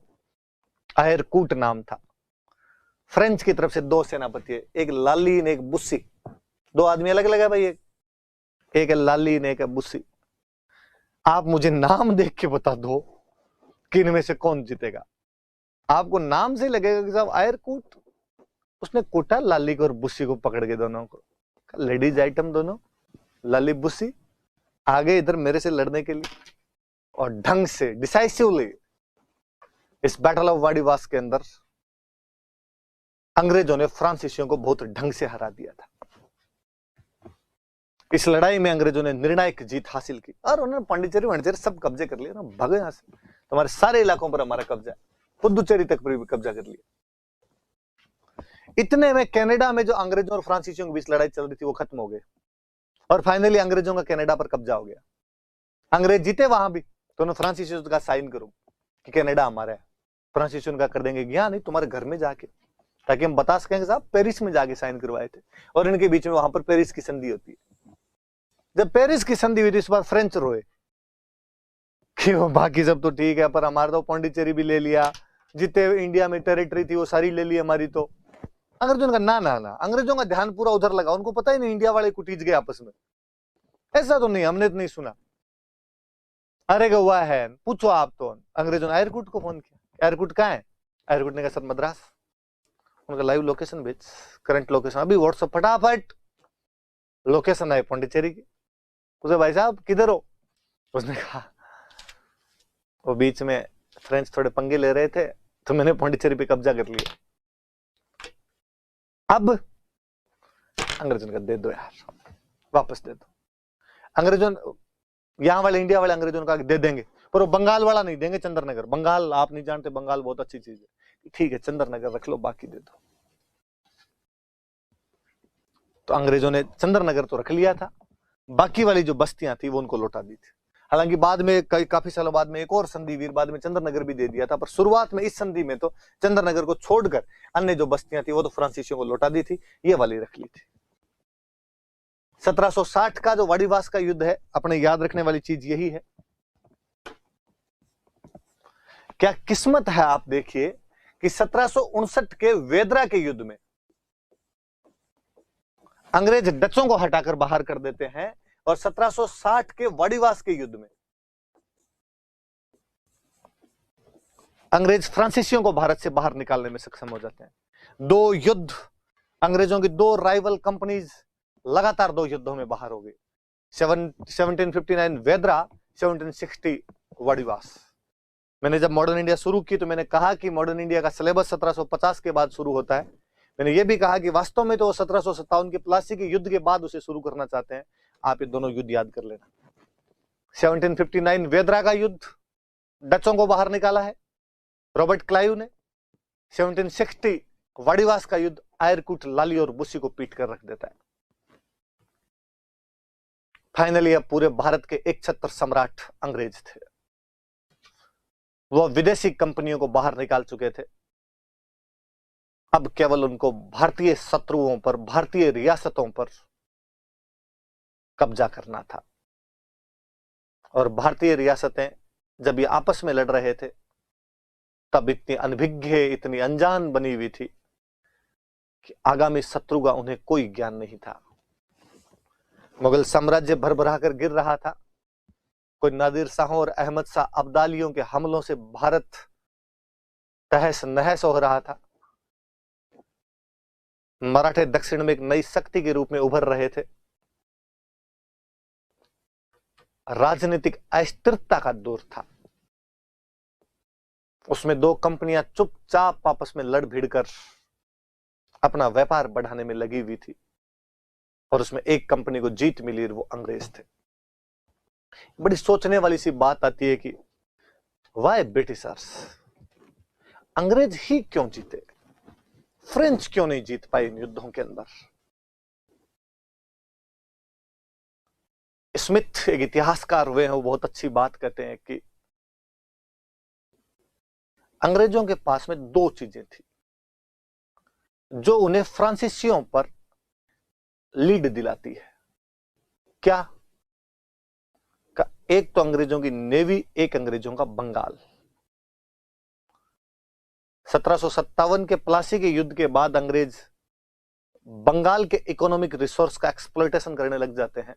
आयरकूट नाम था। फ्रेंच की तरफ से 2 सेनापति है, एक लाली ने एक बुस्सी। 2 आदमी अलग अलग है भाई, एक है लाली ने एक है बुस्सी। आप मुझे नाम देख के बता दो कि इनमें से कौन जीतेगा। आपको नाम से लगेगा कि साहब आयरकूट, उसने कूटा लाली को और बुस्सी को पकड़ के, दोनों को, लेडीज आइटम दोनों, लाली बुस्सी आगे इधर मेरे से लड़ने के लिए, और ढंग से डिसाइसिवली इस बैटल ऑफ वांडीवास के अंदर अंग्रेजों ने फ्रांसीसियों को बहुत ढंग से हरा दिया था। इस लड़ाई में अंग्रेजों ने निर्णायक जीत हासिल की और उन्होंने पांडिचेरी सब कब्जे कर लिया ना, भागो यहां से, तुम्हारे सारे इलाकों पर हमारा कब्जा है, पुदुचेरी तक पर भी कब्जा कर लिया। इतने में कनाडा में जो अंग्रेजों और फ्रांसीसियों के बीच लड़ाई चल रही थी वो खत्म हो गई और फाइनली अंग्रेजों का कनाडा पर कब्जा हो गया। अंग्रेज जीते वहां भी, तो उन्होंने फ्रांसीसियों का साइन करो कि कनाडा हमारा है। फ्रांसीसियों का कर देंगे क्या नहीं, तुम्हारे घर में जाके, ताकि हम बता सकेंगे साहब पेरिस में जाके साइन करवाए थे। और इनके बीच में वहां पर पेरिस की संधि होती है। जब पेरिस की संधि हुई थी इस बार फ्रेंच रोए कि वो बाकी सब तो ठीक है पर हमारा तो पांडिचेरी भी ले लिया, जितने इंडिया में टेरिटरी थी वो सारी ले ली हमारी। तो अंग्रेजों का ना ना ना, अंग्रेजों का ध्यान पूरा उधर लगा, उनको पता ही नहीं इंडिया वाले कुटीज गए आपस में। ऐसा तो नहीं, हमने तो नहीं सुना। अरे हुआ है, पूछो आप। तो अंग्रेजों ने आयरकूट को फोन किया, आयरकूट कहाँ है? आयरकूट ने कहा सर मद्रास। उनका लाइव लोकेशन भेज, करंट लोकेशन अभी व्हाट्सएप, फटाफट लोकेशन है पांडिचेरी की। उसे भाई साहब किधर हो? उसने कहा वो बीच में फ्रेंच थोड़े पंगे ले रहे थे तो मैंने पांडिचेरी पे कब्जा कर लिया। अब अंग्रेजों ने कहा दे दो यार, वापस दे दो। अंग्रेजों, यहां वाले इंडिया वाले अंग्रेजों ने कहा दे देंगे, पर वो बंगाल वाला नहीं देंगे, चंद्रनगर। बंगाल आप नहीं जानते, बंगाल बहुत अच्छी चीज है। ठीक है चंद्रनगर रख लो, बाकी दे दो। तो अंग्रेजों ने चंद्रनगर तो रख लिया था, बाकी वाली जो बस्तियां थी वो उनको लौटा दी थी। हालांकि बाद में काफी सालों बाद में एक और संधि वीर बाद में चंद्रनगर भी दे दिया था, पर शुरुआत में इस संधि में तो चंद्रनगर को छोड़कर अन्य जो बस्तियां थी वो तो फ्रांसीसियों को लौटा दी थी, ये वाली रख ली थी। 1760 का जो वांडीवास का युद्ध है, अपने याद रखने वाली चीज यही है क्या किस्मत है, आप देखिए कि 1759 के वेदरा के युद्ध में अंग्रेज डचों को हटाकर बाहर कर देते हैं और 1760 के वाड़ीवास के युद्ध में अंग्रेज फ्रांसीसियों को भारत से बाहर निकालने में सक्षम हो जाते हैं। दो युद्ध, अंग्रेजों की दो राइवल कंपनीज लगातार दो युद्धों में बाहर हो गई। 1759 वेदरा, 1760 वाड़ीवास। मैंने जब मॉडर्न इंडिया शुरू की तो मैंने कहा कि मॉडर्न इंडिया का सिलेबस 1750 के बाद शुरू होता है। मैंने यह भी कहा कि वास्तव में तो वो 1757 के प्लासी के युद्ध के बाद उसे शुरू करना चाहते हैं। आप ये दोनों युद्ध याद कर लेना। 1759 वेदरा का युद्ध, डचों को बाहर निकाला है रॉबर्ट क्लाइव ने। 1760 वाड़ीवास का युद्ध आयरकूट, लाली और बुस्सी को पीट कर रख देता है। फाइनली अब पूरे भारत के एकछत्र सम्राट अंग्रेज थे। वह विदेशी कंपनियों को बाहर निकाल चुके थे। अब केवल उनको भारतीय शत्रुओं पर, भारतीय रियासतों पर कब्जा करना था। और भारतीय रियासतें जब ये आपस में लड़ रहे थे तब इतनी अनभिज्ञ, इतनी अनजान बनी हुई थी कि आगामी शत्रु का उन्हें कोई ज्ञान नहीं था। मुगल साम्राज्य भरभरा कर गिर रहा था। कोई नादिर शाहों और अहमद शाह अब्दालियों के हमलों से भारत तहस नहस हो रहा था। मराठे दक्षिण में एक नई शक्ति के रूप में उभर रहे थे। राजनीतिक अस्थिरता का दौर था। उसमें दो कंपनियां चुपचाप आपस में लड़ भिड़ कर अपना व्यापार बढ़ाने में लगी हुई थी और उसमें एक कंपनी को जीत मिली और वो अंग्रेज थे। बड़ी सोचने वाली सी बात आती है कि वाई ब्रिटिशर्स, अंग्रेज ही क्यों जीते, फ्रेंच क्यों नहीं जीत पाए इन युद्धों के अंदर। स्मिथ एक इतिहासकार हुए हैं, वो बहुत अच्छी बात कहते हैं कि अंग्रेजों के पास में दो चीजें थी जो उन्हें फ्रांसीसियों पर लीड दिलाती है। क्या? एक तो अंग्रेजों की नेवी, एक अंग्रेजों का बंगाल। 1757 के प्लासी के युद्ध के बाद अंग्रेज बंगाल के इकोनॉमिक रिसोर्स का एक्सप्लॉयटेशन करने लग जाते हैं।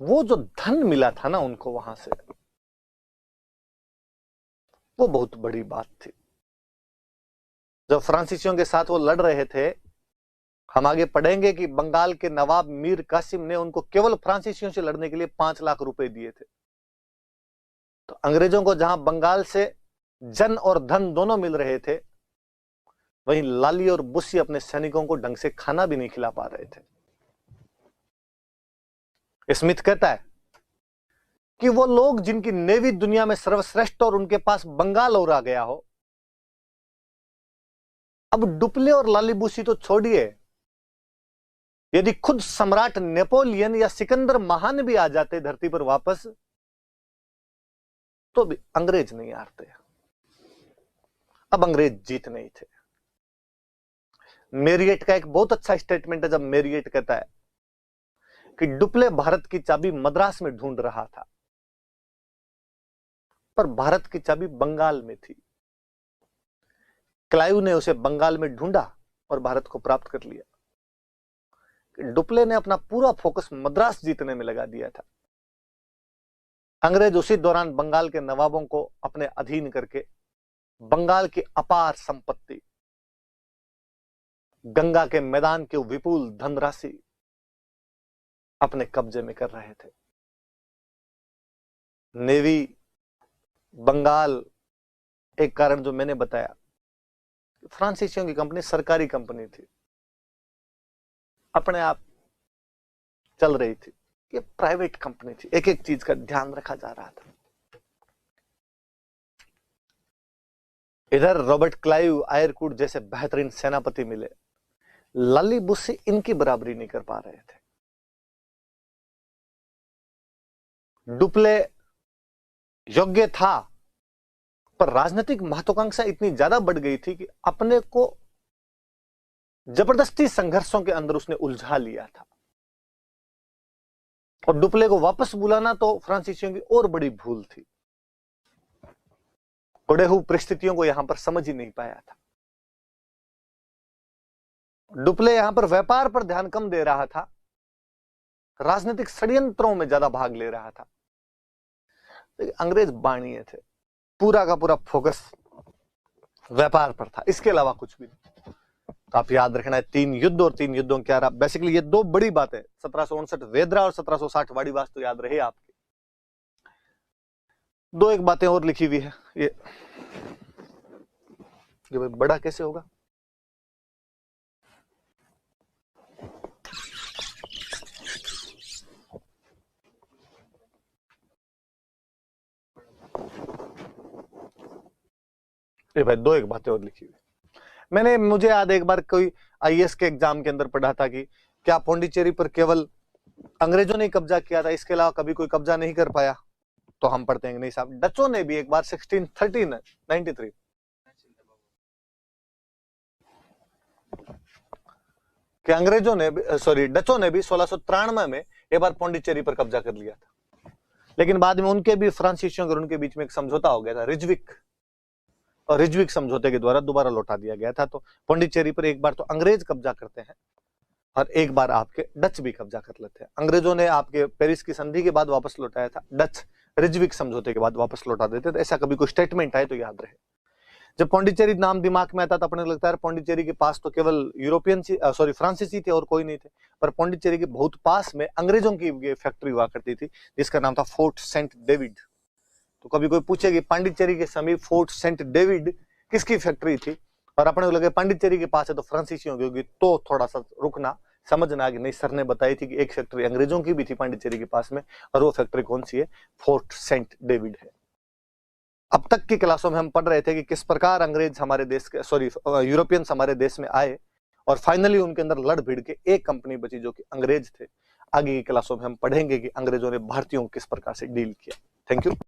वो जो धन मिला था ना उनको वहां से, वो बहुत बड़ी बात थी। जब फ्रांसीसियों के साथ वो लड़ रहे थे, हम आगे पढ़ेंगे कि बंगाल के नवाब मीर कासिम ने उनको केवल फ्रांसीसियों से लड़ने के लिए 5 लाख रुपए दिए थे। तो अंग्रेजों को जहां बंगाल से जन और धन दोनों मिल रहे थे, वहीं लाली और बुस्सी अपने सैनिकों को ढंग से खाना भी नहीं खिला पा रहे थे। स्मिथ कहता है कि वो लोग जिनकी नेवी दुनिया में सर्वश्रेष्ठ और उनके पास बंगाल और आ गया हो, अब डुप्ले और लाली बुस्सी तो छोड़िए, यदि खुद सम्राट नेपोलियन या सिकंदर महान भी आ जाते धरती पर वापस, तो भी अंग्रेज नहीं हारते। अब अंग्रेज जीत नहीं थे। मेरियट का एक बहुत अच्छा स्टेटमेंट है जब मेरियट कहता है कि डुप्ले भारत की चाबी मद्रास में ढूंढ रहा था, पर भारत की चाबी बंगाल में थी। क्लाइव ने उसे बंगाल में ढूंढा और भारत को प्राप्त कर लिया। डुप्ले ने अपना पूरा फोकस मद्रास जीतने में लगा दिया था। अंग्रेज उसी दौरान बंगाल के नवाबों को अपने अधीन करके बंगाल की अपार संपत्ति, गंगा के मैदान की विपुल धनराशि अपने कब्जे में कर रहे थे। नेवी, बंगाल, एक कारण जो मैंने बताया, फ्रांसीसियों की कंपनी सरकारी कंपनी थी, अपने आप चल रही थी। ये प्राइवेट कंपनी थी, एक एक चीज का ध्यान रखा जा रहा था। इधर रॉबर्ट क्लाइव, आयरकूट जैसे बेहतरीन सेनापति मिले, लाली बुस्सी इनकी बराबरी नहीं कर पा रहे थे। डुप्ले योग्य था, पर राजनीतिक महत्वाकांक्षा इतनी ज्यादा बढ़ गई थी कि अपने को जबरदस्ती संघर्षों के अंदर उसने उलझा लिया था। और डुप्ले को वापस बुलाना तो फ्रांसीसियों की और बड़ी भूल थी। कोडेहू परिस्थितियों को यहां पर समझ ही नहीं पाया था। डुप्ले यहां पर व्यापार पर ध्यान कम दे रहा था, राजनीतिक षड्यंत्रों में ज्यादा भाग ले रहा था। अंग्रेज बाणीय थे, पूरा का पूरा फोकस व्यापार पर था, इसके अलावा कुछ भी नहीं। तो आप याद रखना है 3 युद्ध और 3 युद्धों के आरा, बेसिकली ये 2 बड़ी बातें, 1759 वेदरा और 1760 वाड़ी वास्तु याद रहे आपके। 2 एक बातें और लिखी हुई है, ये भाई बड़ा कैसे होगा, ये भाई 2 एक बातें और लिखी हुई। मुझे याद एक बार कोई आईएएस के एग्जाम के अंदर पढ़ा था कि क्या पौंडीचेरी पर केवल अंग्रेजों ने कब्जा किया था, इसके अलावा कभी कोई कब्जा नहीं कर पाया? तो हम पढ़ते हैं नहीं साहब, डचों ने भी एक बार 1693 कि अंग्रेजों ने डचों ने भी 1693 में एक बार पौंडीचेरी पर कब्जा कर लिया था, लेकिन बाद में उनके भी फ्रांसीसियों और उनके बीच में एक समझौता हो गया था, रिजविक, और रिजविक समझौते के द्वारा दोबारा लौटा दिया गया था। तो पौंडीचेरी पर एक बार तो अंग्रेज कब्जा करते हैं और एक बार आपके डच भी कब्जा कर लेते हैं। अंग्रेजों ने आपके पेरिस की संधि के बाद वापस लौटाया था, डच रिजविक समझौते के बाद वापस लौटा देते थे। ऐसा कभी कोई स्टेटमेंट आए तो याद रहे। जब पौंडीचेरी नाम दिमाग में आता तो अपने लगता है पौंडीचेरी के पास तो केवल फ्रांसीसी थे और कोई नहीं थे, पर पौंडीचेरी के बहुत पास में अंग्रेजों की फैक्ट्री हुआ करती थी जिसका नाम था फोर्ट सेंट डेविड। तो कभी कोई पूछे कि पांडिचेरी के समीप फोर्ट सेंट डेविड किसकी फैक्ट्री थी, और अपने को लगे पांडिचेरी के पास है तो फ्रांसीसियों की होगी, तो थोड़ा सा रुकना, समझना कि नहीं, सर ने बताई थी कि एक फैक्ट्री अंग्रेजों की भी थी पांडिचेरी के पास में, और वो फैक्ट्री कौन सी है? फोर्ट सेंट डेविड है। अब तक की क्लासों में हम पढ़ रहे थे कि किस प्रकार अंग्रेज हमारे देश के यूरोपियंस हमारे देश में आए और फाइनली उनके अंदर लड़ भिड़ के एक कंपनी बची जो कि अंग्रेज थे। आगे की क्लासों में हम पढ़ेंगे कि अंग्रेजों ने भारतीयों को किस प्रकार से डील किया। Thank you.